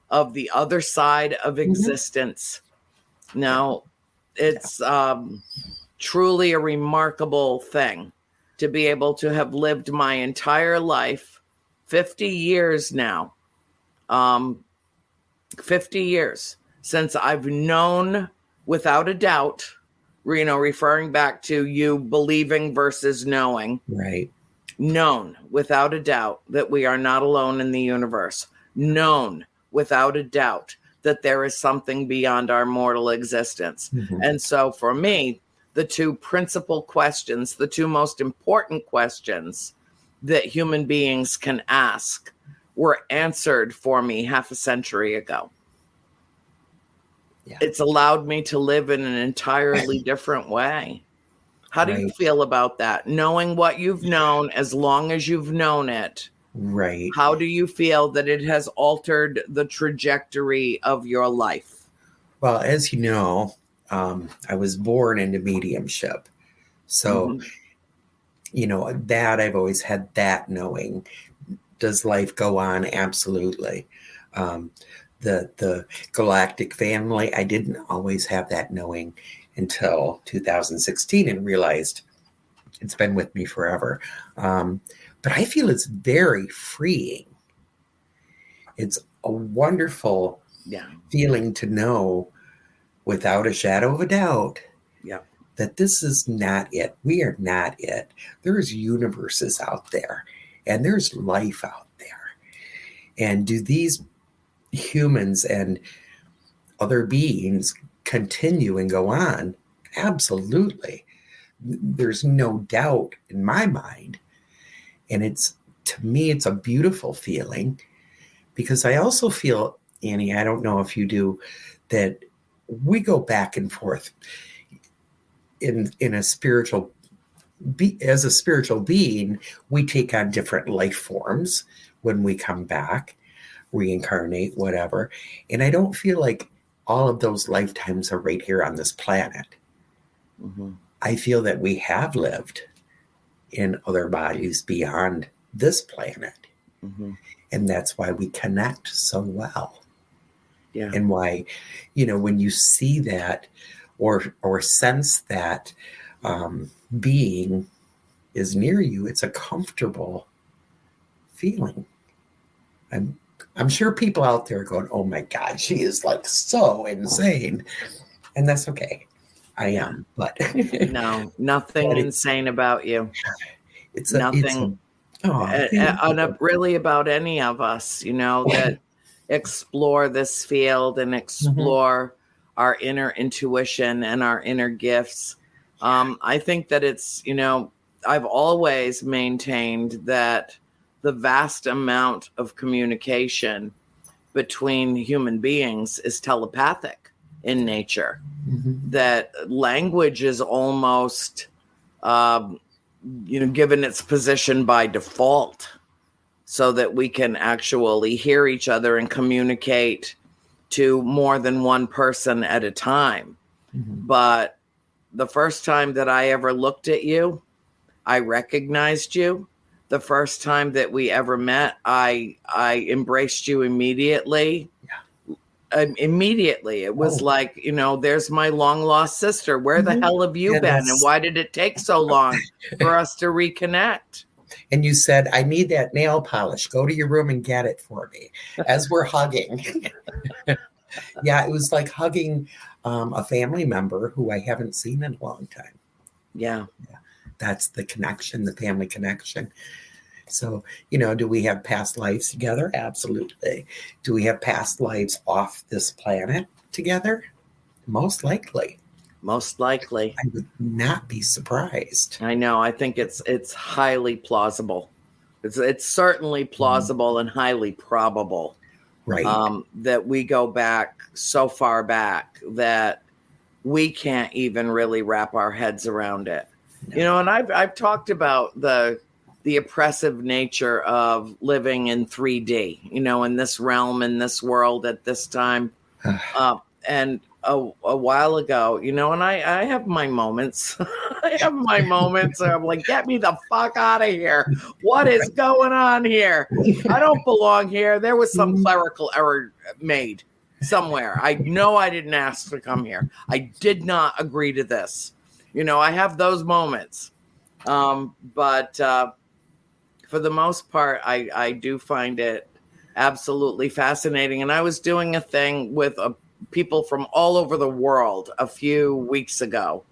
of the other side of existence. Now, it's truly a remarkable thing to be able to have lived my entire life, 50 years now, 50 years since I've known without a doubt, referring back to you believing versus knowing. Right. Known without a doubt that we are not alone in the universe. Known without a doubt that there is something beyond our mortal existence. And so for me, the two principal questions, the two most important questions that human beings can ask were answered for me half a century ago. Yeah. It's allowed me to live in an entirely different way. How do you feel about that? Knowing what you've known as long as you've known it. Right. How do you feel that it has altered the trajectory of your life? Well, as you know, I was born into mediumship. So, that I've always had that knowing. Does life go on? Absolutely. The galactic family, I didn't always have that knowing until 2016 and realized it's been with me forever. But I feel it's very freeing. It's a wonderful feeling to know without a shadow of a doubt that this is not it. We are not it. There's universes out there and there's life out there. And do these humans and other beings continue and go on? Absolutely. There's no doubt in my mind. And to me, it's a beautiful feeling, because I also feel, Annie, I don't know if you do, that we go back and forth in a spiritual, as a spiritual being, we take on different life forms when we come back, reincarnate, whatever. And I don't feel like all of those lifetimes are right here on this planet. I feel that we have lived in other bodies beyond this planet. And that's why we connect so well. Yeah. And why, when you see that or sense that being is near you, it's a comfortable feeling. I'm sure people out there are going, oh my God, she is like so insane. And that's okay. I am, but no, nothing but insane about you. It's nothing really about any of us, that explore this field and explore our inner intuition and our inner gifts. I think that it's, I've always maintained that the vast amount of communication between human beings is telepathic in nature. That language is almost, given its position by default, so that we can actually hear each other and communicate to more than one person at a time. But the first time that I ever looked at you, I recognized you. The first time that we ever met, I embraced you immediately. Immediately. It was like, there's my long lost sister. Where the hell have you been? And why did it take so long for us to reconnect? And you said, I need that nail polish. Go to your room and get it for me, as we're hugging. Yeah, it was like hugging a family member who I haven't seen in a long time. Yeah. That's the connection, the family connection. So, do we have past lives together? Absolutely. Do we have past lives off this planet together? Most likely. Most likely. I would not be surprised. I know. I think it's highly plausible. It's certainly plausible and highly probable. Right. That we go back so far back that we can't even really wrap our heads around it. No. And I've talked about the oppressive nature of living in 3D, in this realm, in this world at this time. And a while ago, and I have my moments. I have my moments where I'm like, get me the fuck out of here. What is going on here? I don't belong here. There was some clerical error made somewhere. I know I didn't ask to come here. I did not agree to this. I have those moments. But for the most part, I do find it absolutely fascinating. And I was doing a thing with people from all over the world a few weeks ago.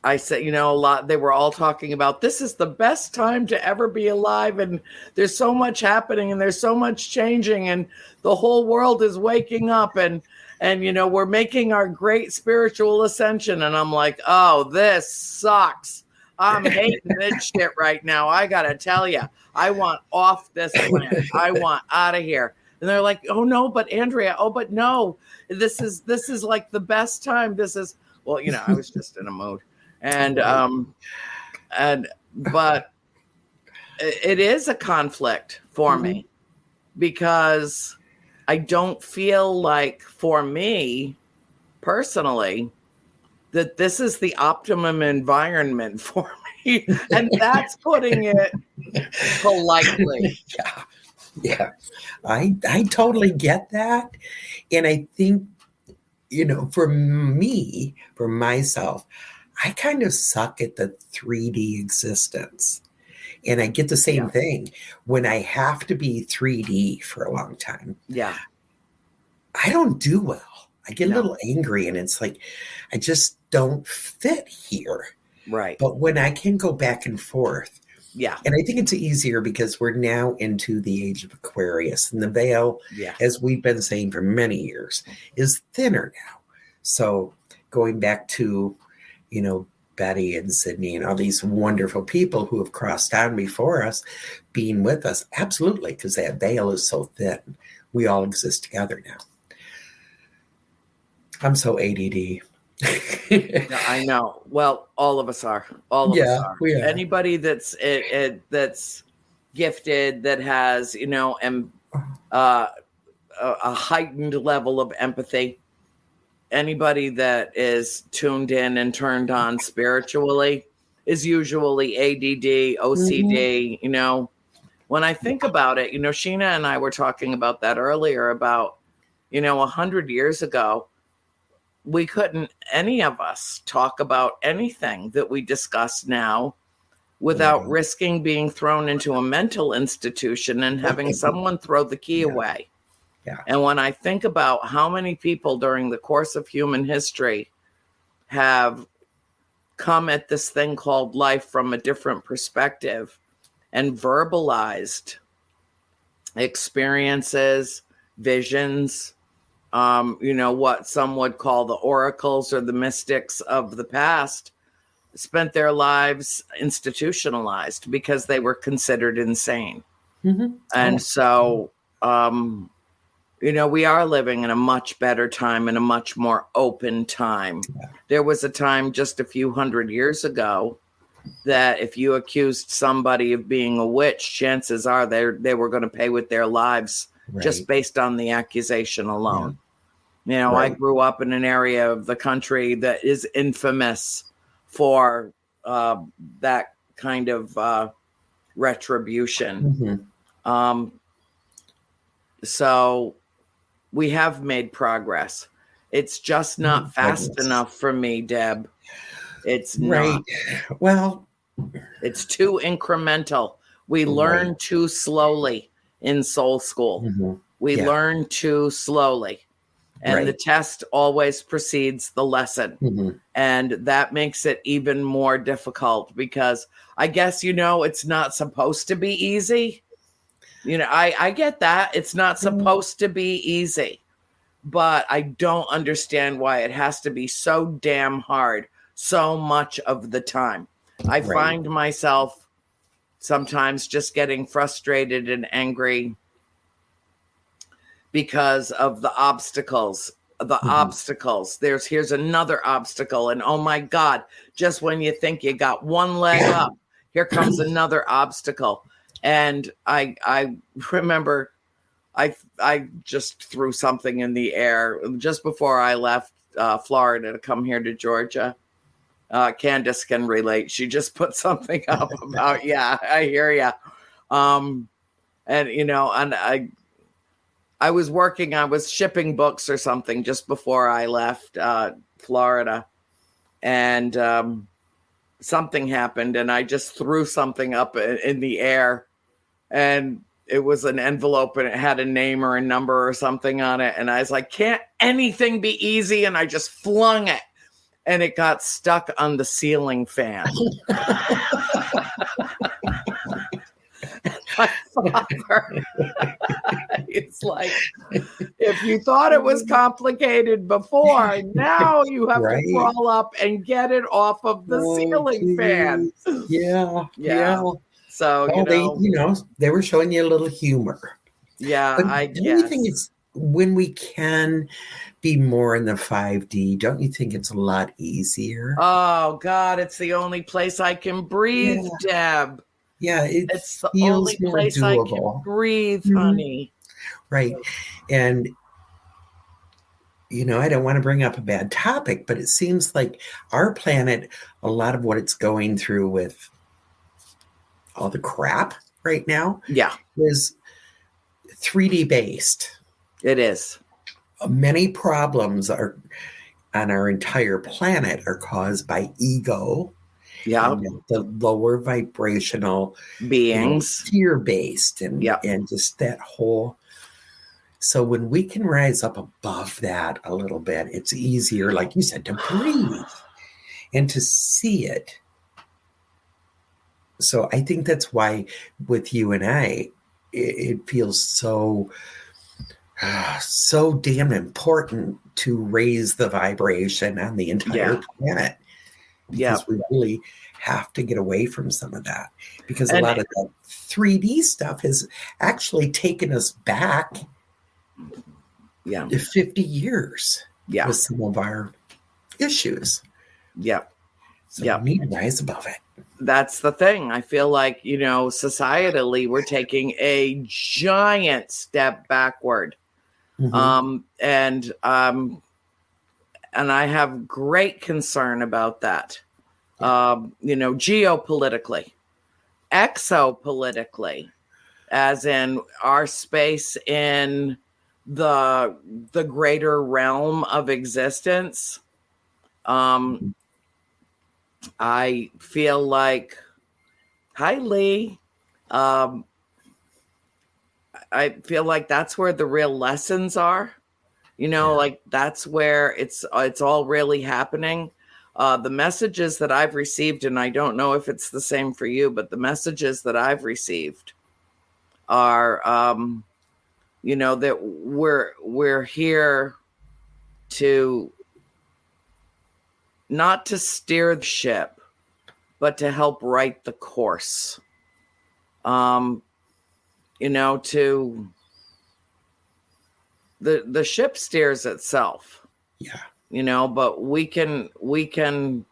I said, a lot, they were all talking about, this is the best time to ever be alive. And there's so much happening and there's so much changing and the whole world is waking up and we're making our great spiritual ascension. And I'm like, oh, this sucks. I'm hating this shit right now. I got to tell you, I want off this planet. I want out of here. And they're like, oh no, but Andrea, oh, but no, this is like the best time. This is, well, I was just in a mood. But it is a conflict for me because I don't feel like, for me personally, that this is the optimum environment for me. And that's putting it politely. Yeah. I totally get that. And I think, for me, for myself, I kind of suck at the 3D existence. And I get the same thing when I have to be 3D for a long time. Yeah. I don't do well. I get a little angry and it's like, I just don't fit here. Right. But when I can go back and forth. Yeah. And I think it's easier because we're now into the age of Aquarius and the veil, as we've been saying for many years, is thinner now. So going back to, Betty and Sydney and all these wonderful people who have crossed on before us being with us. Absolutely. Because that veil is so thin. We all exist together now. I'm so ADD. I know. Well, all of us are. All of us are. We are. Anybody that's gifted, that has, a heightened level of empathy. Anybody that is tuned in and turned on spiritually is usually ADD, OCD. When I think about it, Sheena and I were talking about that earlier about, 100 years ago, we couldn't, any of us, talk about anything that we discuss now without risking being thrown into a mental institution and having someone throw the key away. Yeah. And when I think about how many people during the course of human history have come at this thing called life from a different perspective and verbalized experiences, visions, what some would call the oracles or the mystics of the past, spent their lives institutionalized because they were considered insane. And so, we are living in a much better time and a much more open time. There was a time just a few hundred years ago that if you accused somebody of being a witch, chances are they were going to pay with their lives just based on the accusation alone. I grew up in an area of the country that is infamous for that kind of retribution. So we have made progress. It's just not fast enough for me, Deb. It's not. Well, it's too incremental. We learn too slowly in soul school. We learn too slowly. And the test always precedes the lesson. And that makes it even more difficult because I guess, it's not supposed to be easy. I get that. It's not supposed to be easy, but I don't understand why it has to be so damn hard so much of the time. I find myself sometimes just getting frustrated and angry because of the obstacles. Here's another obstacle, and oh my God, just when you think you got one leg up, here comes another obstacle. And I remember I just threw something in the air just before I left Florida to come here to Georgia. Candace can relate. She just put something up about, yeah, I hear ya. And I was shipping books or something just before I left Florida, and something happened, and I just threw something up in the air, and it was an envelope, and it had a name or a number or something on it, and I was like, can't anything be easy? And I just flung it, and it got stuck on the ceiling fan. My father, it's like, if you thought it was complicated before, now you have to crawl up and get it off of the ceiling fan. Yeah. So, they were showing you a little humor. Yeah, but I don't guess. you think it's when we can be more in the 5D, don't you think it's a lot easier? Oh, God, it's the only place I can breathe, Deb. Yeah, it's the only place doable. I can breathe, honey. Right. And, I don't want to bring up a bad topic, but it seems like our planet, a lot of what it's going through with all the crap right now is 3D based. It is. Many problems on our entire planet are caused by ego. Yeah, the lower vibrational beings, fear-based, and just that whole. So when we can rise up above that a little bit, it's easier, like you said, to breathe and to see it. So I think that's why with you and I, it feels so damn important to raise the vibration on the entire planet. Because we really have to get away from some of that, because a lot of that 3D stuff has actually taken us back 50 years with some of our issues. So we need to rise above it. That's the thing. I feel like, societally, we're taking a giant step backward. And I have great concern about that. Geopolitically, exopolitically, as in our space in the greater realm of existence. I feel like, hi Lee. I feel like that's where the real lessons are. Like that's where it's all really happening. The messages that I've received, and I don't know if it's the same for you, but the messages that I've received are, that we're here to not to steer the ship, but to help right the course. To the ship steers itself. But we can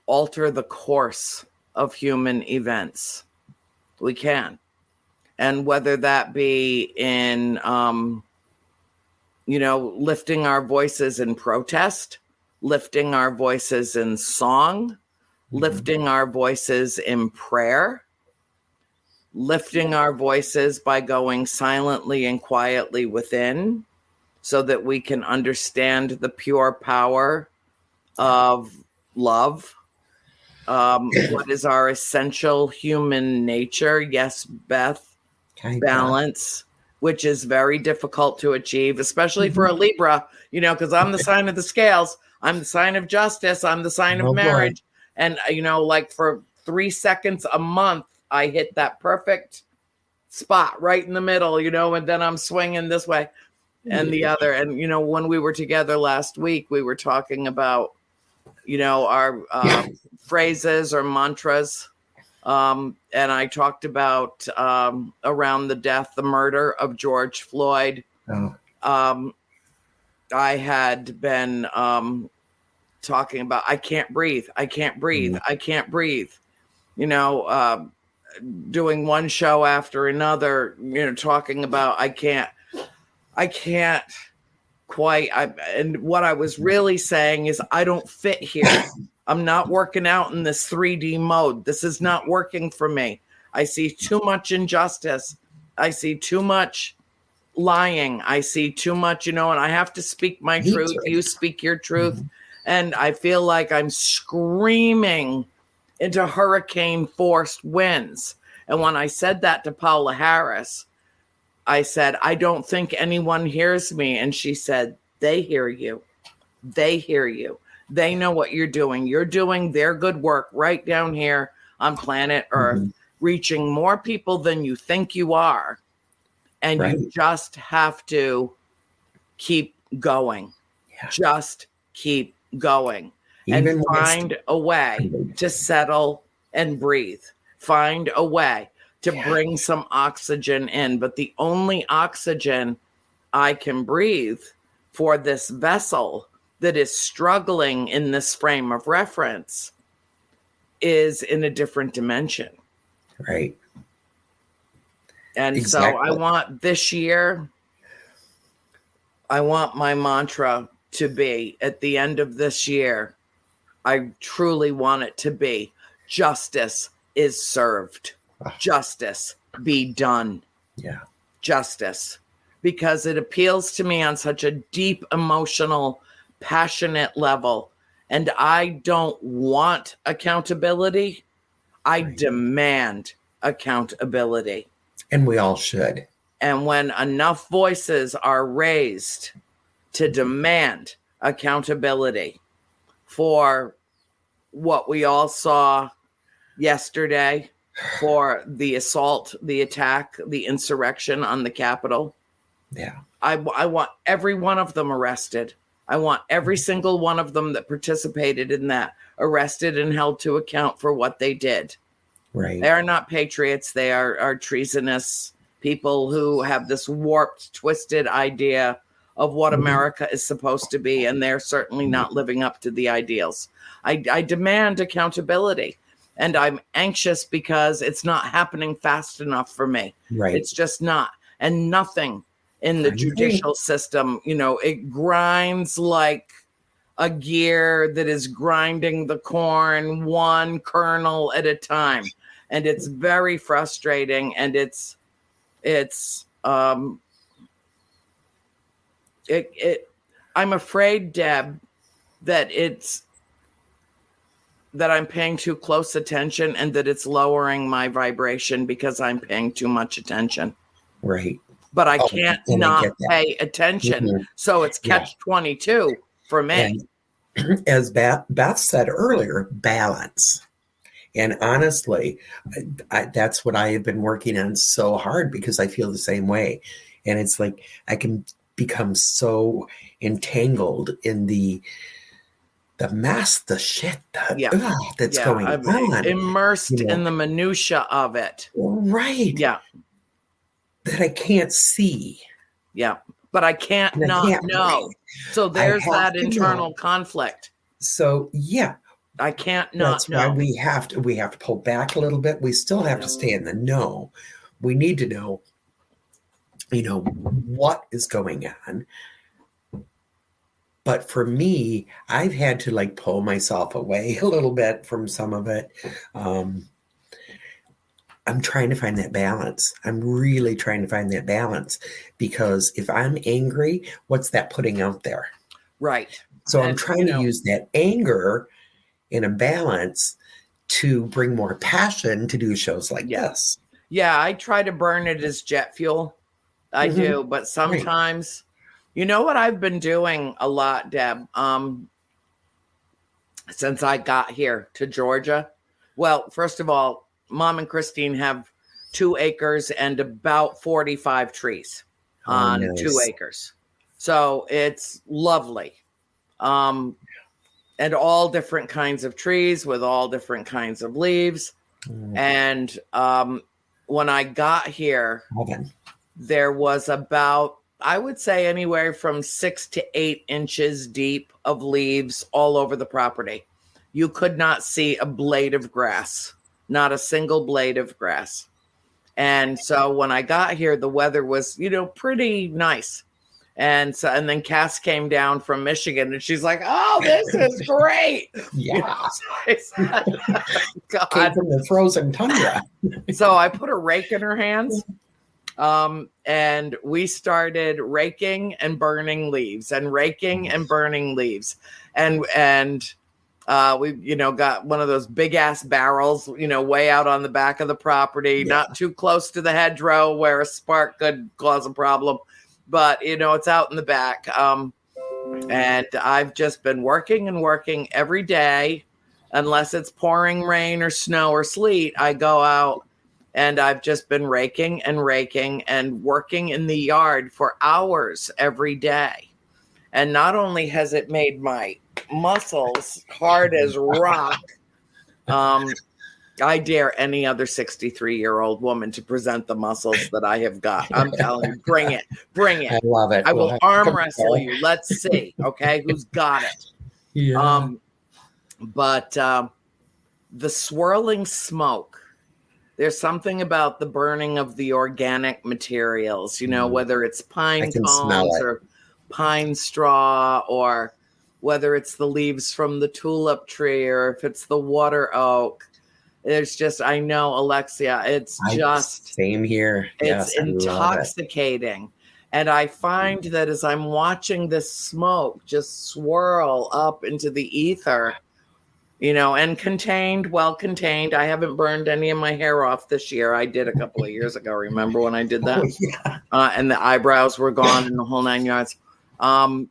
alter the course of human events. We can. And whether that be in, lifting our voices in protest, lifting our voices in song, lifting our voices in prayer, lifting our voices by going silently and quietly within, so that we can understand the pure power of love. What is our essential human nature? Yes, Beth, balance, which is very difficult to achieve, especially for a Libra, because I'm the sign of the scales. I'm the sign of justice. I'm the sign of marriage. And, like for 3 seconds a month, I hit that perfect spot right in the middle, and then I'm swinging this way and the other. And, when we were together last week, we were talking about, our phrases or mantras. And I talked about around the murder of George Floyd, I had been talking about, I can't breathe. I can't breathe. I can't breathe. Doing one show after another, talking about, I can't quite. And what I was really saying is, I don't fit here. I'm not working out in this 3D mode. This is not working for me. I see too much injustice. I see too much lying. I see too much, and I have to speak my truth. You speak your truth. And I feel like I'm screaming into hurricane forced winds. And when I said that to Paula Harris, I said, I don't think anyone hears me. And she said, they hear you. They hear you. They know what you're doing. You're doing their good work right down here on planet Earth, reaching more people than you think you are. And you just have to keep going. Yeah. Just keep going. And find a way to settle and breathe. Find a way to bring some oxygen in. But the only oxygen I can breathe for this vessel that is struggling in this frame of reference is in a different dimension. Right. And so I want this year, I want my mantra to be at the end of this year, I truly want it to be, justice is served. Justice be done. Yeah. Justice. Because it appeals to me on such a deep, emotional, passionate level. And I don't want accountability. I demand accountability. And we all should. And when enough voices are raised to demand accountability for what we all saw yesterday, for the assault, the attack, the insurrection on the Capitol. Yeah. I want every one of them arrested. I want every single one of them that participated in that arrested and held to account for what they did. Right. They are not patriots. They are treasonous people who have this warped, twisted idea of what America is supposed to be. And they're certainly not living up to the ideals. I demand accountability. And I'm anxious because it's not happening fast enough for me. Right. It's just not. And nothing in the judicial system, it grinds like a gear that is grinding the corn one kernel at a time. And it's very frustrating. And I'm afraid, Deb, that I'm paying too close attention and that it's lowering my vibration because I'm paying too much attention. Right. But I can't not pay attention. So it's catch-22 for me. And as Beth said earlier, balance. And honestly, that's what I have been working on so hard because I feel the same way. And it's like I can become so entangled in the mess, the shit that's going on. Immersed in the minutia of it. Right. Yeah. That I can't see. Yeah. But I can't not know. So there's that internal conflict. So yeah. I can't not know. That's why we have to pull back a little bit. We still have to stay in the know. We need to know, what is going on. But for me, I've had to pull myself away a little bit from some of it. I'm trying to find that balance. I'm really trying to find that balance because if I'm angry, what's that putting out there? Right. So I'm trying to use that anger in a balance to bring more passion to do shows like this. Yeah, I try to burn it as jet fuel. I do, but sometimes, you know what I've been doing a lot, Deb, since I got here to Georgia? Well, first of all, Mom and Christine have 2 acres and about 45 trees on 2 acres. So it's lovely. And all different kinds of trees with all different kinds of leaves. And when I got here, there was about I would say anywhere from 6 to 8 inches deep of leaves all over the property. You could not see a blade of grass, not a single blade of grass. And so when I got here, the weather was, pretty nice. And then Cass came down from Michigan and she's like, "Oh, this is great." Yeah. I said, God. Came from the frozen tundra. So I put a rake in her hands. And we started raking and burning leaves and raking and burning leaves. And we, got one of those big ass barrels, way out on the back of the property, not too close to the hedgerow where a spark could cause a problem, but it's out in the back. And I've just been working and working every day, unless it's pouring rain or snow or sleet. I go out. And I've just been raking and working in the yard for hours every day. And not only has it made my muscles hard as rock, I dare any other 63-year-old woman to present the muscles that I have got. I'm telling you, bring it. I love it. I will arm wrestle you. Let's see, okay, who's got it. Yeah. But the swirling smoke, there's something about the burning of the organic materials, whether it's pine cones or pine straw, or whether it's the leaves from the tulip tree, or if it's the water oak. There's just, I know, Alexia, it's just same here. It's intoxicating. And I find that as I'm watching this smoke just swirl up into the ether, and well contained. I haven't burned any of my hair off this year. I did a couple of years ago. Remember when I did that? Oh, yeah. And the eyebrows were gone and the whole 9 yards. I'm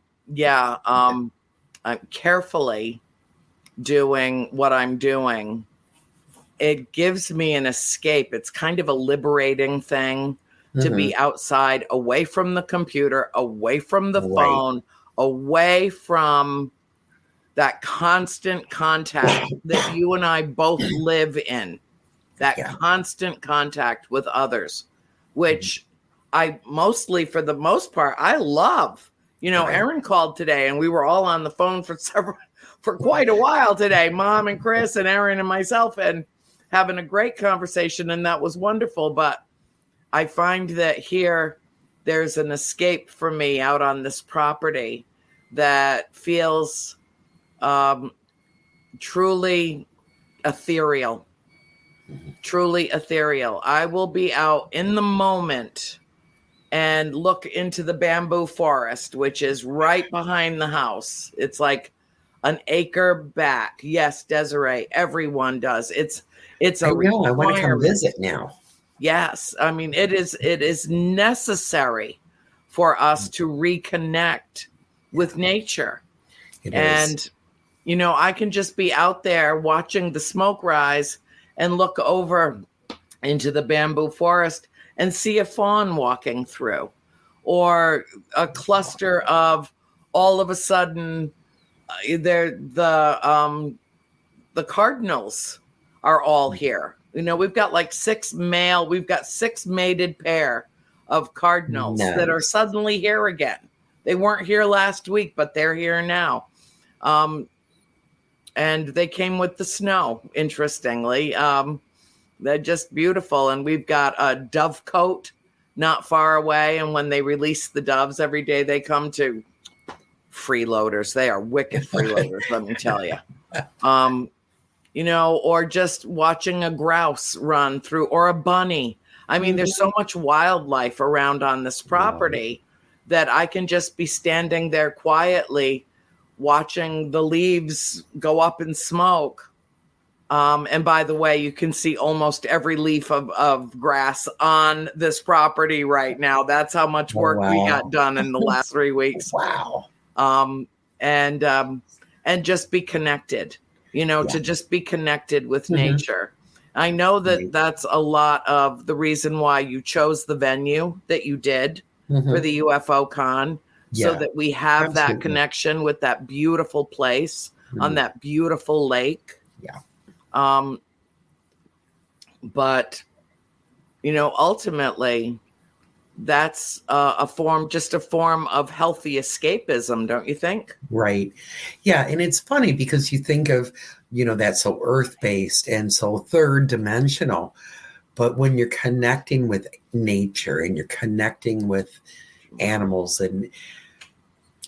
carefully doing what I'm doing. It gives me an escape. It's kind of a liberating thing to be outside, away from the computer, away from the phone, away from that constant contact that you and I both live in, that constant contact with others, which I mostly, for the most part, I love. Erin called today and we were all on the phone for quite a while today, Mom and Chris and Erin and myself, and having a great conversation. And that was wonderful. But I find that here there's an escape for me out on this property that feels truly ethereal. Truly ethereal. I will be out in the moment and look into the bamboo forest, which is right behind the house. It's like an acre back. Yes, Desiree, everyone does. It's a requirement. I want to come visit now. Yes. I mean, it is necessary for us to reconnect with nature. It and is. I can just be out there watching the smoke rise and look over into the bamboo forest and see a fawn walking through, or a cluster of, all of a sudden, the cardinals are all here. We've got like 6 mated pair of cardinals that are suddenly here again. They weren't here last week, but they're here now. And they came with the snow, interestingly. They're just beautiful. And we've got a dovecote not far away. And when they release the doves every day, they come to freeloaders. They are wicked freeloaders, let me tell you. Or just watching a grouse run through, or a bunny. I mean, there's so much wildlife around on this property that I can just be standing there quietly watching the leaves go up in smoke. And by the way, you can see almost every leaf of grass on this property right now. That's how much work we got done in the last 3 weeks. Wow. And just be connected, to just be connected with nature. I know that that's a lot of the reason why you chose the venue that you did for the UFO Con, so that we have that connection with that beautiful place on that beautiful lake. Yeah. But, ultimately, that's just a form of healthy escapism, don't you think? Right. Yeah. And it's funny because you think of, that's so earth-based and so third dimensional. But when you're connecting with nature and you're connecting with animals and,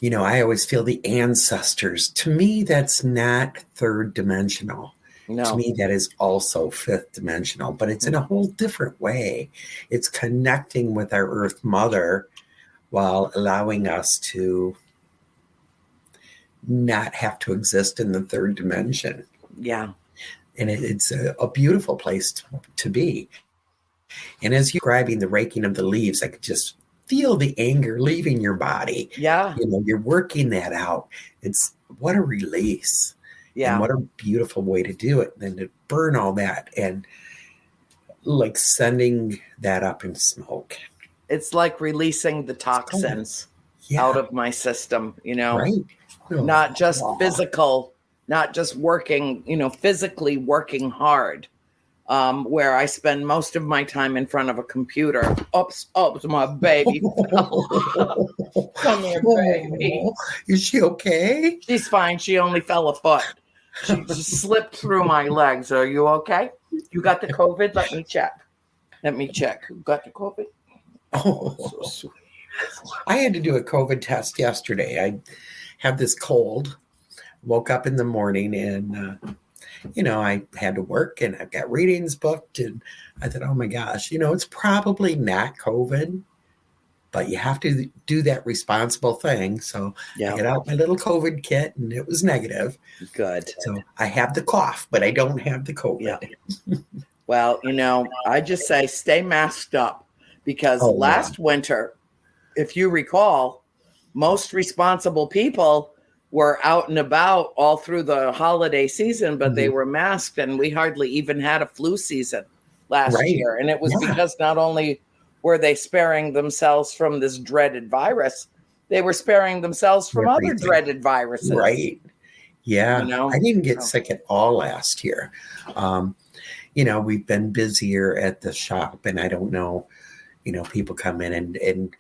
I always feel the ancestors. To me, that's not third dimensional. No. To me, that is also fifth dimensional, but it's in a whole different way. It's connecting with our Earth Mother while allowing us to not have to exist in the third dimension. Yeah. And it's a beautiful place to be. And as you're describing the raking of the leaves, I could just feel the anger leaving your body. Yeah. You're working that out. It's what a release. Yeah. And what a beautiful way to do it. And then to burn all that and like sending that up in smoke. It's like releasing the toxins out of my system, Right. Not just physical, not just working, physically working hard. Where I spend most of my time in front of a computer. Oops, my baby fell. Come here, baby. Is she okay? She's fine. She only fell a foot. She just slipped through my legs. Are you okay? You got the COVID? Let me check. You got the COVID? Oh, so sweet. I had to do a COVID test yesterday. I have this cold. Woke up in the morning and I had to work and I've got readings booked and I thought, oh my gosh, it's probably not COVID, but you have to do that responsible thing. So I got out my little COVID kit and it was negative. Good. So I have the cough, but I don't have the COVID. Yeah. Well, I just say stay masked up because last winter, if you recall, most responsible people were out and about all through the holiday season, but they were masked, and we hardly even had a flu season last year. And it was because not only were they sparing themselves from this dreaded virus, they were sparing themselves from other dreaded viruses. Right. Yeah. I didn't get sick at all last year. We've been busier at the shop, and I don't know, people come in and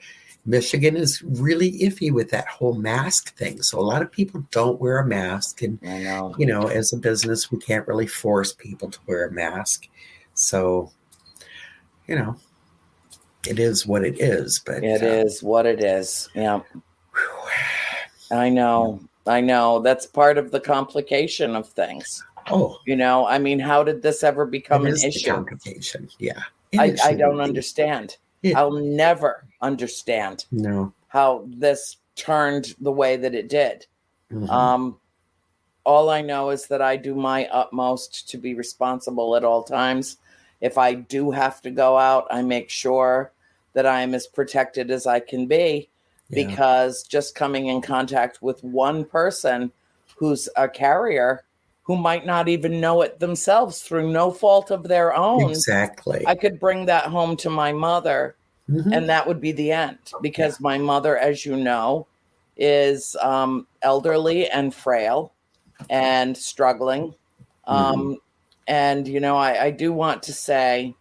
Michigan is really iffy with that whole mask thing. So a lot of people don't wear a mask. And, as a business, we can't really force people to wear a mask. So, it is what it is. But it is what it is. Yeah. I know. That's part of the complication of things. Oh. How did this ever become an issue? Complication. Yeah. I don't understand. I'll never understand how this turned the way that it did. Mm-hmm. All I know is that I do my utmost to be responsible at all times. If I do have to go out, I make sure that I am as protected as I can be, because just coming in contact with one person who's a carrier who might not even know it themselves through no fault of their own. Exactly. I could bring that home to my mother, and that would be the end, because my mother, as you know, is elderly and frail and struggling. And, I do want to say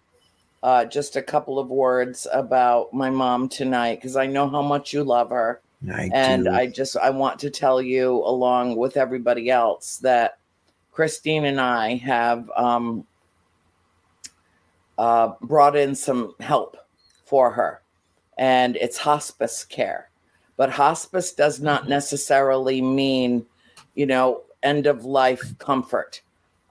just a couple of words about my mom tonight, because I know how much you love her. I want to tell you, along with everybody else, that Christine and I have brought in some help for her, and it's hospice care. But hospice does not necessarily mean, end of life comfort.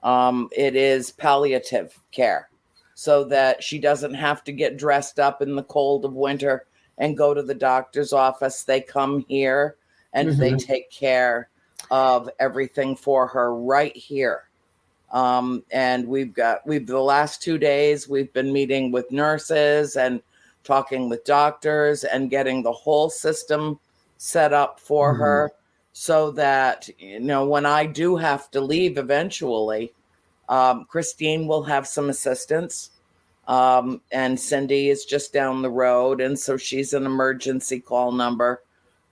It is palliative care, so that she doesn't have to get dressed up in the cold of winter and go to the doctor's office. They come here and they take care of everything for her right here. And we've the last 2 days, we've been meeting with nurses and talking with doctors and getting the whole system set up for her, so that, when I do have to leave eventually, Christine will have some assistance. And Cindy is just down the road. And so she's an emergency call number.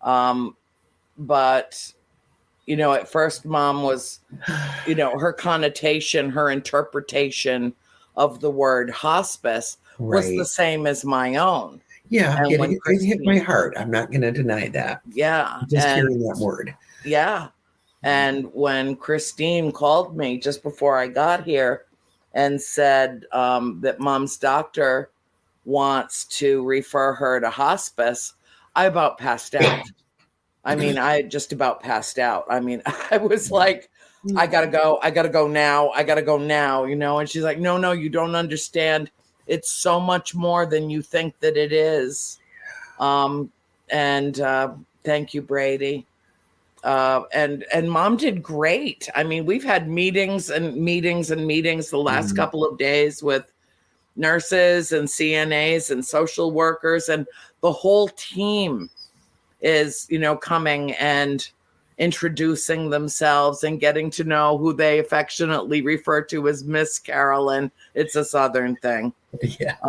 But, at first Mom was, her connotation, her interpretation of the word hospice was the same as my own. Yeah, And when it hit my heart. I'm not going to deny that. yeah, Just hearing that word. Yeah. And when Christine called me just before I got here and said that mom's doctor wants to refer her to hospice, I about passed out. I mean, I just about passed out. I mean, I was like, I gotta go now. I gotta go now, and she's like, no, you don't understand. It's so much more than you think that it is. And thank you, Brady. And mom did great. I mean, we've had meetings and meetings and meetings the last couple of days with nurses and CNAs and social workers, and the whole team is, coming and introducing themselves and getting to know who they affectionately refer to as Miss Carolyn. It's a Southern thing. Yes.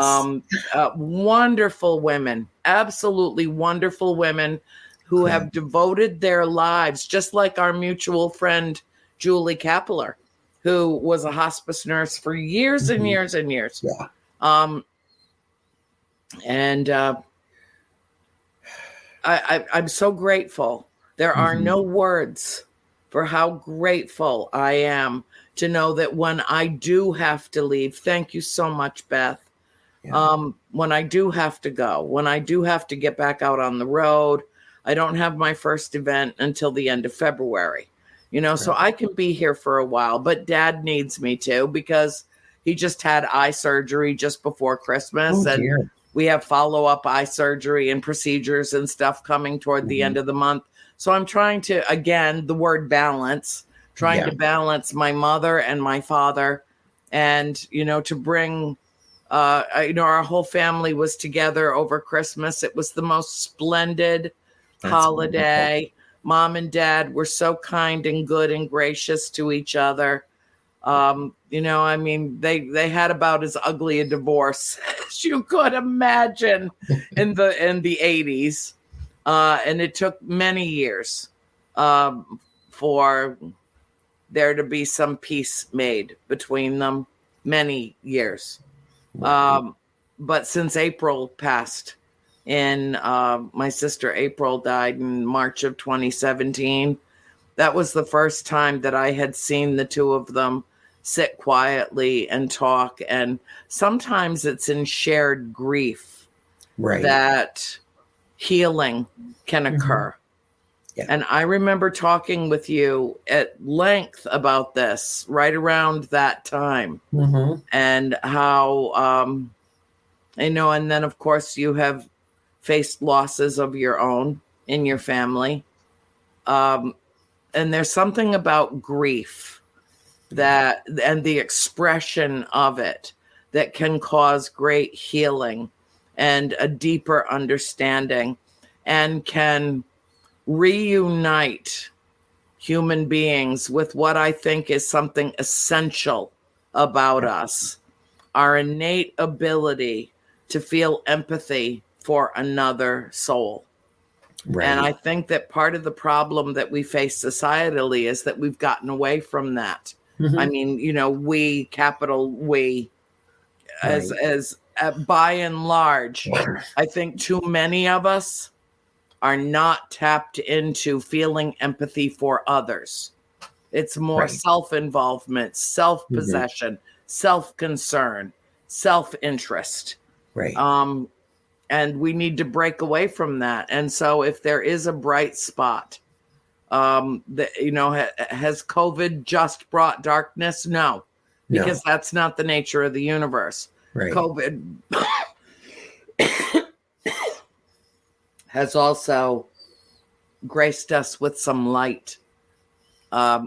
Wonderful women, absolutely wonderful women who have devoted their lives, just like our mutual friend, Julie Kappeler, who was a hospice nurse for years and years and years. Yeah. I'm so grateful. There are no words for how grateful I am to know that when I do have to leave, thank you so much, Beth. Yeah. When I do have to go, when I do have to get back out on the road, I don't have my first event until the end of February, so I can be here for a while, but Dad needs me to, because he just had eye surgery just before Christmas. And we have follow-up eye surgery and procedures and stuff coming toward the end of the month. So I'm trying to, again, the word balance, to balance my mother and my father, and, to bring, our whole family was together over Christmas. It was the most splendid holiday. Wonderful. Mom and Dad were so kind and good and gracious to each other. I mean, they had about as ugly a divorce as you could imagine in the 80s. And it took many years for there to be some peace made between them, many years. But since April passed, and my sister April died in March of 2017, that was the first time that I had seen the two of them sit quietly and talk. And sometimes it's in shared grief that healing can occur. Yeah. And I remember talking with you at length about this right around that time, and how, and then of course you have faced losses of your own in your family. And there's something about grief and the expression of it that can cause great healing and a deeper understanding, and can reunite human beings with what I think is something essential about us, our innate ability to feel empathy for another soul. Right. And I think that part of the problem that we face societally is that we've gotten away from that. I mean, we, capital we, as by and large, I think too many of us are not tapped into feeling empathy for others. It's more self-involvement, self-possession, self-concern, self-interest. Right. And we need to break away from that. And so if there is a bright spot, has COVID just brought darkness? No, because that's not the nature of the universe. Right. COVID has also graced us with some light,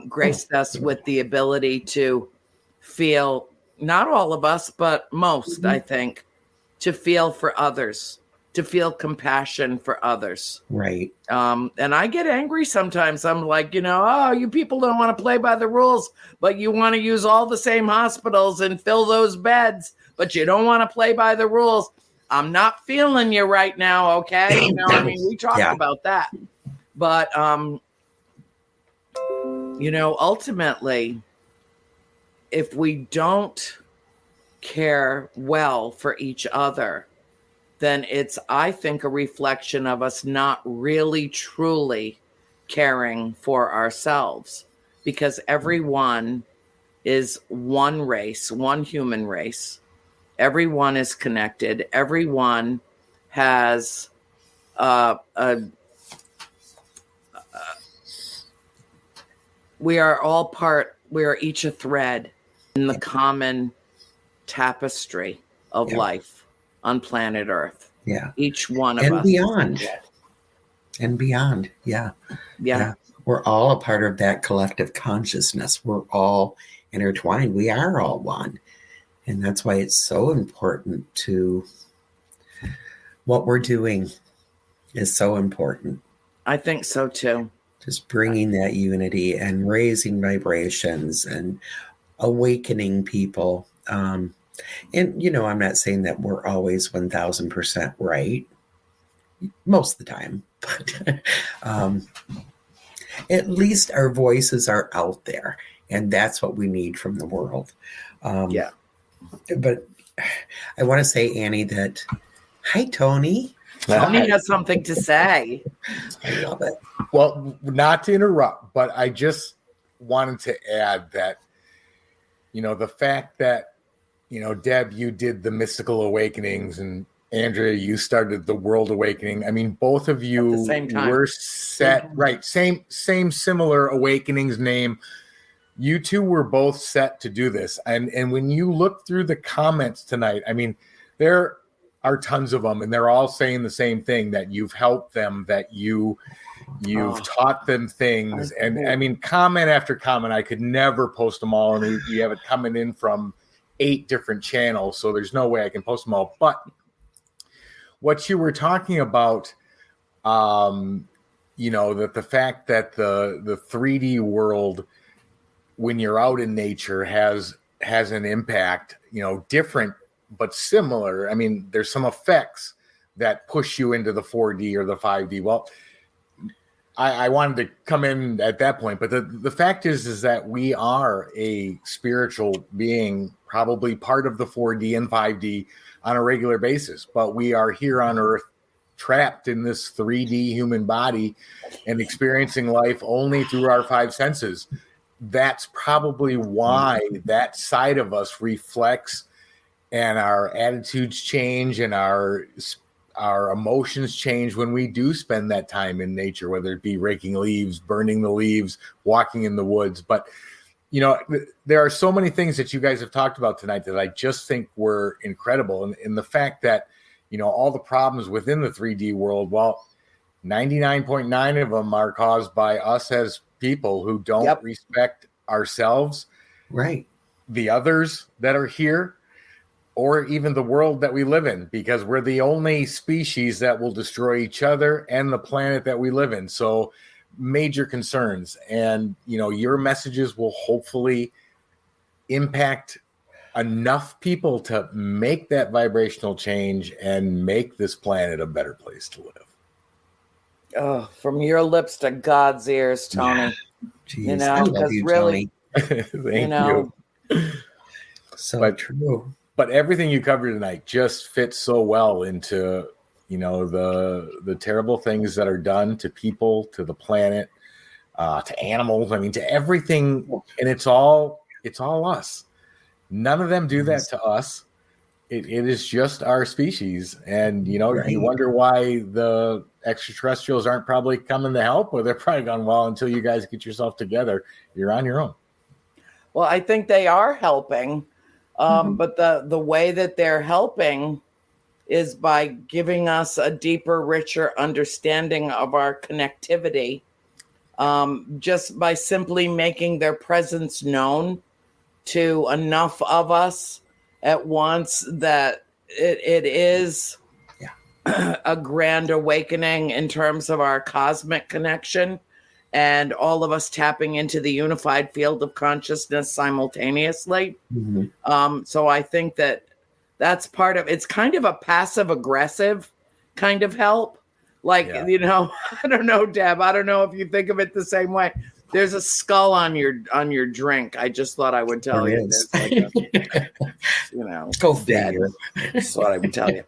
graced us with the ability to feel, not all of us, but most, I think, to feel for others, to feel compassion for others. Right. And I get angry sometimes. I'm like, you people don't want to play by the rules, but you want to use all the same hospitals and fill those beds, but you don't want to play by the rules. I'm not feeling you right now, okay? We talked about that. But, ultimately, if we don't care well for each other, then it's, I think, a reflection of us not really truly caring for ourselves, because everyone is one race, one human race. Everyone is connected. Everyone has we are each a thread in the common tapestry of life on planet Earth. Yeah. Each one of and us. Beyond. And beyond. Yeah. We're all a part of that collective consciousness. We're all intertwined. We are all one. And that's why it's so important to what we're doing is so important. I think so too. Just bringing that unity and raising vibrations and awakening people. And, I'm not saying that we're always 1000% right most of the time, but at least our voices are out there, and that's what we need from the world. But I want to say, Annie, that hi, Tony. Tony has something to say. I love it. Well, not to interrupt, but I just wanted to add that, the fact that, Deb, you did the mystical awakenings, and Andrea, you started the world awakening. I mean, both of you at the same time were set, right? Same, similar awakenings name. You two were both set to do this. And when you look through the comments tonight, I mean, there are tons of them, and they're all saying the same thing, that you've helped them, that you've taught them things. And I mean, comment after comment, I could never post them all. And we have it coming in from 8 different channels, so there's no way I can post them all. But what you were talking about, that the fact that the 3D world, when you're out in nature, has an impact, different but similar. I mean, there's some effects that push you into the 4D or the 5D. Well, I wanted to come in at that point, but the fact is that we are a spiritual being, probably part of the 4D and 5D on a regular basis, but we are here on Earth, trapped in this 3D human body and experiencing life only through our 5 senses. That's probably why that side of us reflects, and our attitudes change, and our emotions change when we do spend that time in nature, whether it be raking leaves, burning the leaves, walking in the woods. But, there are so many things that you guys have talked about tonight that I just think were incredible. And the fact that, all the problems within the 3D world, well, 99.9 of them are caused by us as people who don't respect ourselves, right? The others that are here, or even the world that we live in, because we're the only species that will destroy each other and the planet that we live in. So major concerns. And, your messages will hopefully impact enough people to make that vibrational change and make this planet a better place to live. Oh, from your lips to God's ears, Tony. Jeez, I love you, really, Tony. Thank you. So true. But everything you covered tonight just fits so well into, the terrible things that are done to people, to the planet, to animals. I mean, to everything. And it's all us. None of them do that to us. It is just our species. And, you wonder why the extraterrestrials aren't probably coming to help, or they're probably gone, well, until you guys get yourself together, you're on your own. Well, I think they are helping. But the way that they're helping is by giving us a deeper, richer understanding of our connectivity, just by simply making their presence known to enough of us at once that it is a grand awakening in terms of our cosmic connection, and all of us tapping into the unified field of consciousness simultaneously. So I think that's part of it's kind of a passive aggressive kind of help. Like, I don't know, Deb, I don't know if you think of it the same way. There's a skull on your drink. I just thought I would tell you. Go figure. Just thought I would tell you.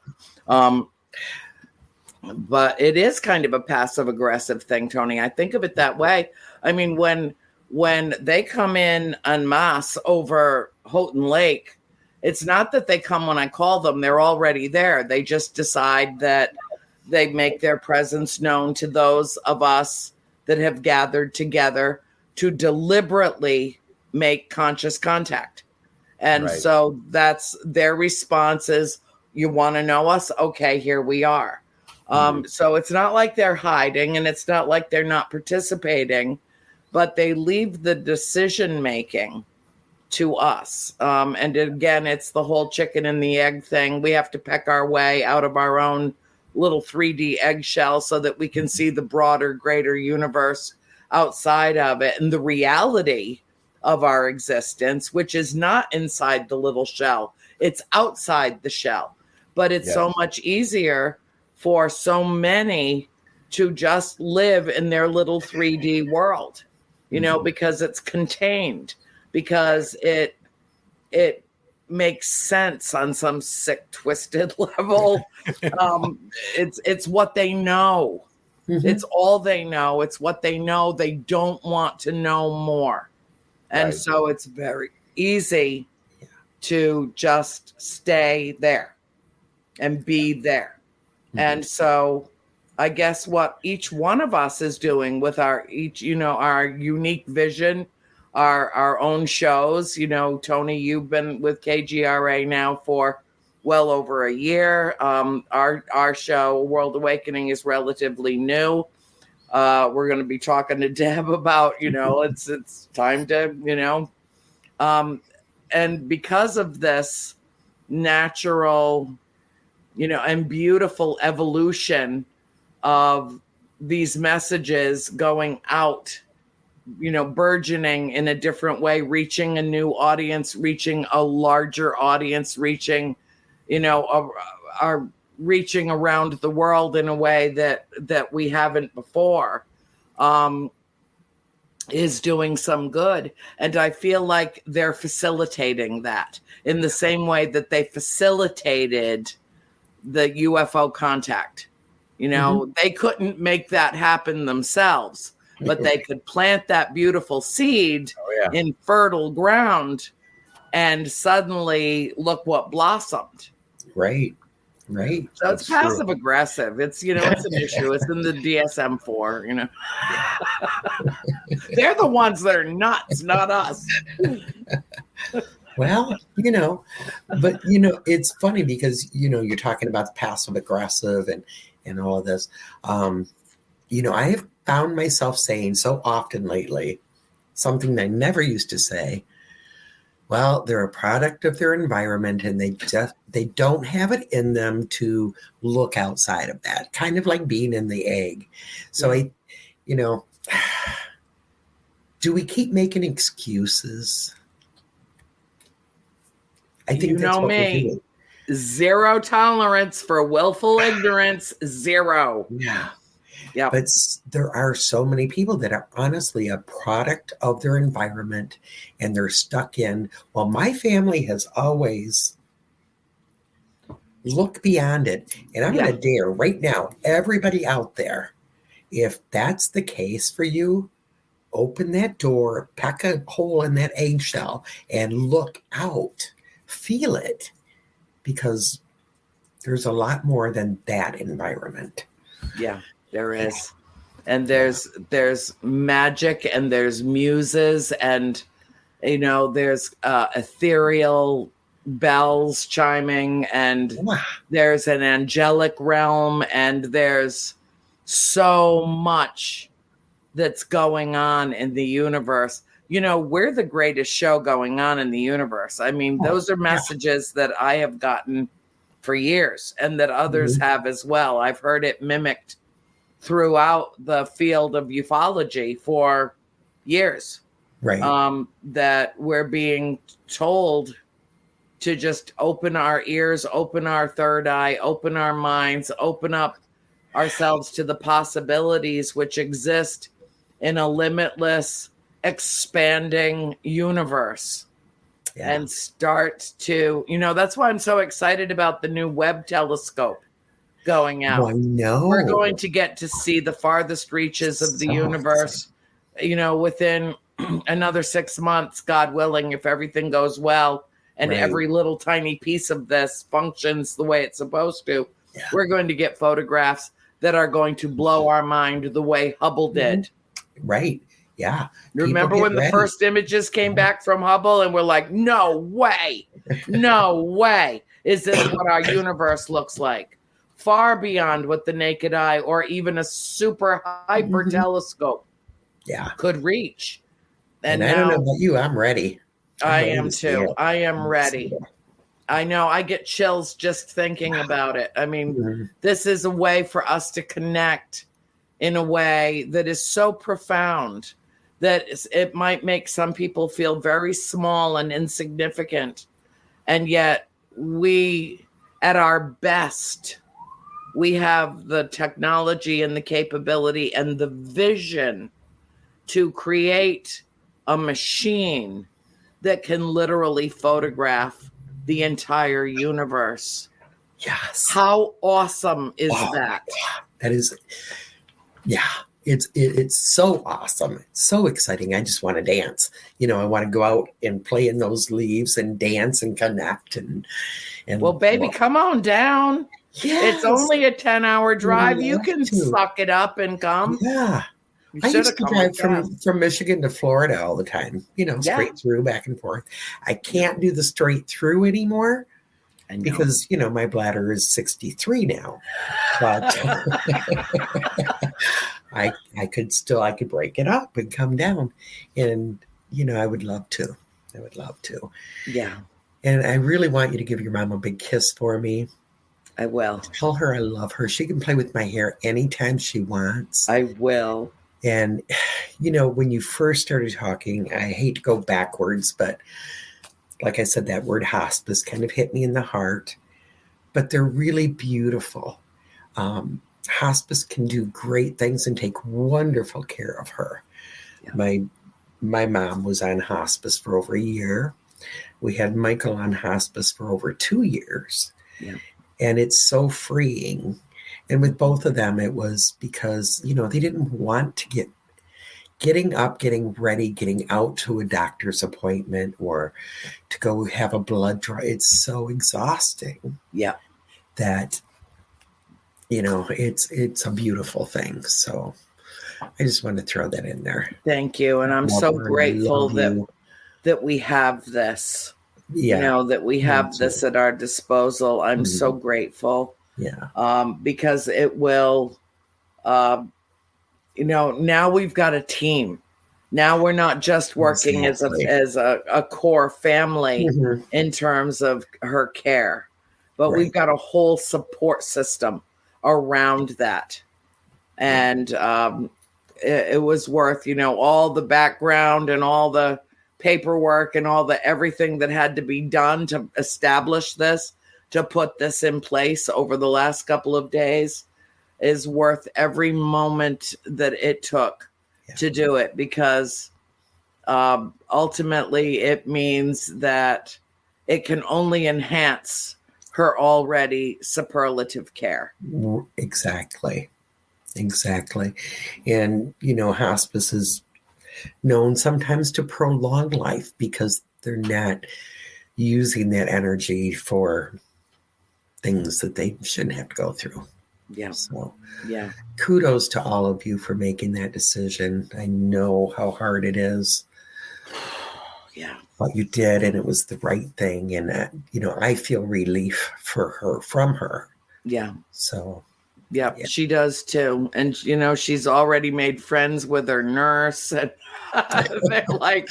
But it is kind of a passive aggressive thing, Tony. I think of it that way. I mean, when they come in en masse over Houghton Lake, it's not that they come when I call them. They're already there. They just decide that they make their presence known to those of us that have gathered together to deliberately make conscious contact. And so that's their responses. You want to know us? Okay, here we are. So it's not like they're hiding, and it's not like they're not participating, but they leave the decision making to us. And again, it's the whole chicken and the egg thing. We have to peck our way out of our own little 3D eggshell so that we can see the broader, greater universe outside of it and the reality of our existence, which is not inside the little shell. It's outside the shell. But it's so much easier for so many to just live in their little 3D world, you know, because it's contained, because it makes sense on some sick, twisted level. It's what they know. It's all they know. It's what they know. They don't want to know more. And so it's very easy to just stay there and be there. And so I guess what each one of us is doing with our unique vision, our own shows, you know, Tony, you've been with KGRA now for well over a year. Our show, World Awakening, is relatively new. We're going to be talking to Deb about, you know, it's time to, you know, and because of this natural, you know, and beautiful evolution of these messages going out, you know, burgeoning in a different way, reaching a new audience, reaching a larger audience, reaching, you know, our reaching around the world in a way that we haven't before, is doing some good. And I feel like they're facilitating that in the same way that they facilitated the UFO contact. You know, they couldn't make that happen themselves, but they could plant that beautiful seed in fertile ground, and suddenly look what blossomed. Right. So it's passive aggressive. It's, you know, it's an issue. It's in the DSM-4, you know. They're the ones that are nuts, not us. Well, you know, but, you know, it's funny because, you know, you're talking about the passive aggressive and all of this. You know, I have found myself saying so often lately something that I never used to say. Well, they're a product of their environment, and they don't have it in them to look outside of that, kind of like being in the egg. So you know, do we keep making excuses? I think that's what we're doing. Zero tolerance for willful ignorance. Zero. Yeah. Yeah. But there are so many people that are honestly a product of their environment, and they're stuck in, well, my family has always looked beyond it. And I'm going to dare right now, everybody out there, if that's the case for you, open that door, peck a hole in that eggshell, and look out. Feel it, because there's a lot more than that environment. Yeah, there is. And there's magic, and there's muses, and, you know, there's ethereal bells chiming, and there's an angelic realm, and there's so much that's going on in the universe. You know, we're the greatest show going on in the universe. I mean, those are messages that I have gotten for years, and that others have as well. I've heard it mimicked throughout the field of ufology for years. Right. That we're being told to just open our ears, open our third eye, open our minds, open up ourselves to the possibilities which exist in a limitless, expanding universe. And start to, you know, that's why I'm so excited about the new Webb telescope, going out. I know. We're going to get to see the farthest reaches of the universe, within another 6 months, God willing, if everything goes well and every little tiny piece of this functions the way it's supposed to. Yeah. We're going to get photographs that are going to blow our mind the way Hubble did. Right. Yeah. Remember when the first images came back from Hubble and we're like, no way is this what our universe looks like? Far beyond what the naked eye or even a super hyper telescope could reach. And I don't know about you, I'm ready. I am too. I am ready. I know. I get chills just thinking about it. I mean, this is a way for us to connect in a way that is so profound that it might make some people feel very small and insignificant. And yet we, at our best, we have the technology and the capability and the vision to create a machine that can literally photograph the entire universe. Yes. How awesome is that? That is, it's so awesome. It's so exciting. I just want to dance. I want to go out and play in those leaves and dance and connect. And well, baby, come on down. Yes. It's only a 10-hour drive. You can suck it up and come. Yeah. I used to drive from Michigan to Florida all the time, straight through, back and forth. I can't do the straight through anymore because, my bladder is 63 now. But I could break it up and come down. And, I would love to. Yeah. And I really want you to give your mom a big kiss for me. I will. Tell her I love her. She can play with my hair anytime she wants. I will. And, when you first started talking, I hate to go backwards, but like I said, that word hospice kind of hit me in the heart. But they're really beautiful. Hospice can do great things and take wonderful care of her. Yeah. My mom was on hospice for over a year. We had Michael on hospice for over 2 years. Yeah. And it's so freeing. And with both of them, it was because, they didn't want to getting up, getting ready, getting out to a doctor's appointment or to go have a blood draw. It's so exhausting. Yeah. That, it's a beautiful thing. So I just wanted to throw that in there. Thank you. And I'm so grateful that we have this. Yeah. That we have this at our disposal. I'm so grateful. Yeah. Because it will, now we've got a team. Now we're not just working as a core family in terms of her care, but we've got a whole support system around that. And it was worth, all the background and all the paperwork and all the everything that had to be done to establish this, to put this in place over the last couple of days is worth every moment that it took to do it, because ultimately it means that it can only enhance her already superlative care. Exactly. And, hospice is known sometimes to prolong life because they're not using that energy for things that they shouldn't have to go through. Yeah. So, kudos to all of you for making that decision. I know how hard it is. Yeah. But you did, and it was the right thing. And, I feel relief from her. Yeah. So. Yeah, she does too. And, she's already made friends with her nurse. And they're like,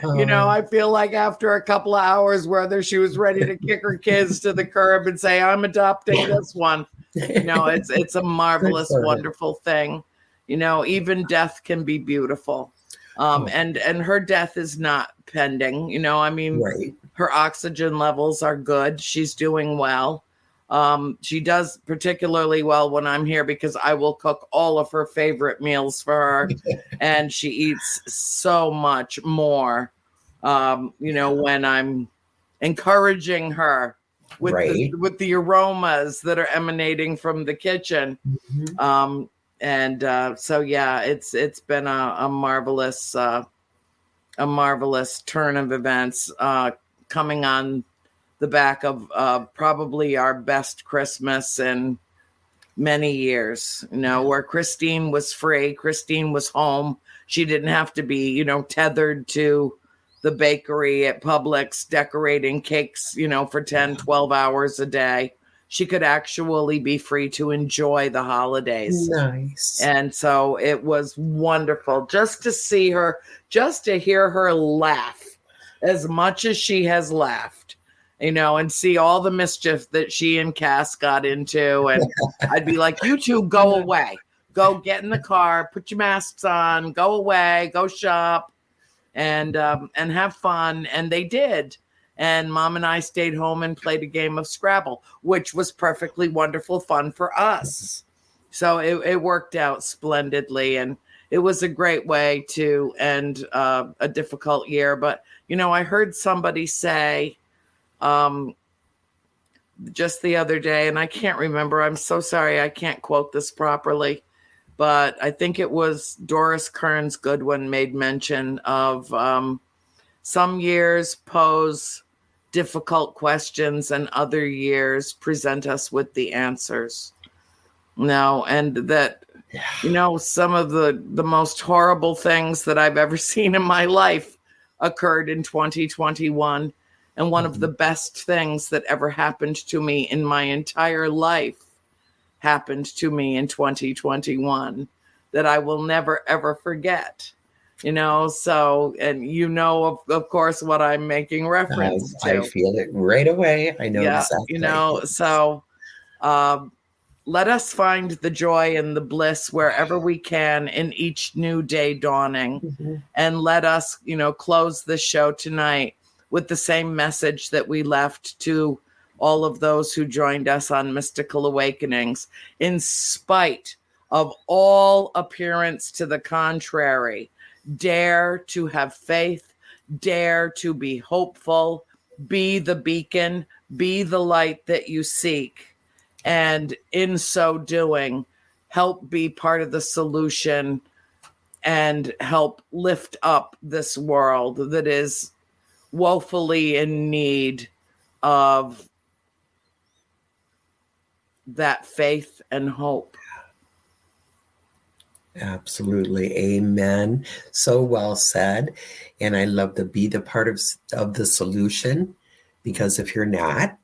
I feel like after a couple of hours, whether she was ready to kick her kids to the curb and say, I'm adopting this one. It's a marvelous, wonderful thing. Even death can be beautiful. And her death is not pending. Right. Her oxygen levels are good. She's doing well. She does particularly well when I'm here because I will cook all of her favorite meals for her, and she eats so much more, when I'm encouraging her with right. with the aromas that are emanating from the kitchen. Mm-hmm. So yeah, it's been a marvelous turn of events, coming on the back of probably our best Christmas in many years, where Christine was free. Christine was home. She didn't have to be, tethered to the bakery at Publix decorating cakes, for 10, 12 hours a day. She could actually be free to enjoy the holidays. Nice. And so it was wonderful just to see her, just to hear her laugh as much as she has laughed, and see all the mischief that she and Cass got into. And I'd be like, you two go away, go get in the car, put your masks on, go away, go shop and have fun. And they did. And Mom and I stayed home and played a game of Scrabble, which was perfectly wonderful fun for us. So it worked out splendidly, and it was a great way to end a difficult year. But, I heard somebody say just the other day, and I can't remember, I'm so sorry, I can't quote this properly, but I think it was Doris Kearns Goodwin made mention of some years pose difficult questions and other years present us with the answers. And that, some of the most horrible things that I've ever seen in my life occurred in 2021. And one of the best things that ever happened to me in my entire life happened to me in 2021 that I will never, ever forget. So, and of course, what I'm making reference to. I feel it right away. I know exactly. So let us find the joy and the bliss wherever we can in each new day dawning. Mm-hmm. And let us, close the show tonight with the same message that we left to all of those who joined us on Mystical Awakenings. In spite of all appearance to the contrary, dare to have faith, dare to be hopeful, be the beacon, be the light that you seek. And in so doing, help be part of the solution and help lift up this world that is woefully in need of that faith and hope. Absolutely. Amen. So well said. And I love to be the part of the solution, because if you're not,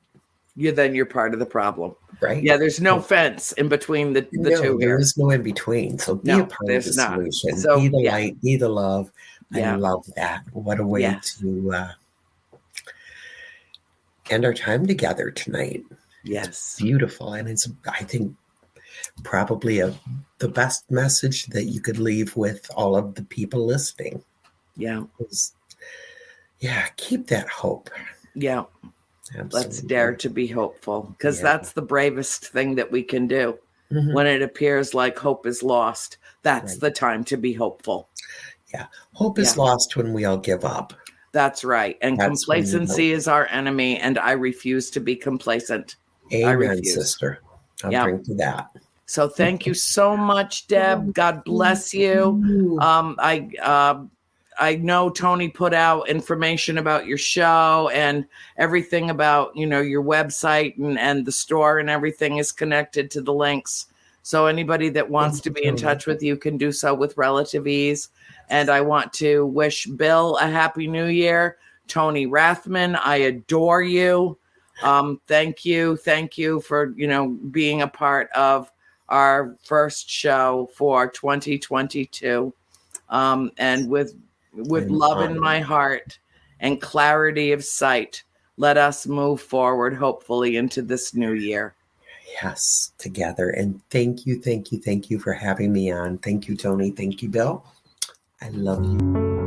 you're part of the problem. Right. Yeah, there's no fence in between the two here. There is no in between. So be a part of the solution. So, be the light, be the love. I love that. What a way to end our time together tonight. Yes. It's beautiful. And it's, I think, probably the best message that you could leave with all of the people listening. Yeah. Keep that hope. Yeah. Absolutely. Let's dare to be hopeful, because that's the bravest thing that we can do. Mm-hmm. When it appears like hope is lost, that's the time to be hopeful. Yeah. Hope is lost when we all give up. That's right. And complacency is our enemy, and I refuse to be complacent. Amen, sister. I'll drink to that. So thank you so much, Deb. God bless you. I know Tony put out information about your show and everything about, your website and the store, and everything is connected to the links. So anybody that wants to be in touch with you can do so with relative ease. And I want to wish Bill a happy new year. Tony Rathman, I adore you. Thank you. Thank you for, being a part of our first show for 2022. And with love in my heart and clarity of sight, let us move forward, hopefully, into this new year. Yes, together. And thank you for having me on. Thank you, Tony. Thank you, Bill. I love you.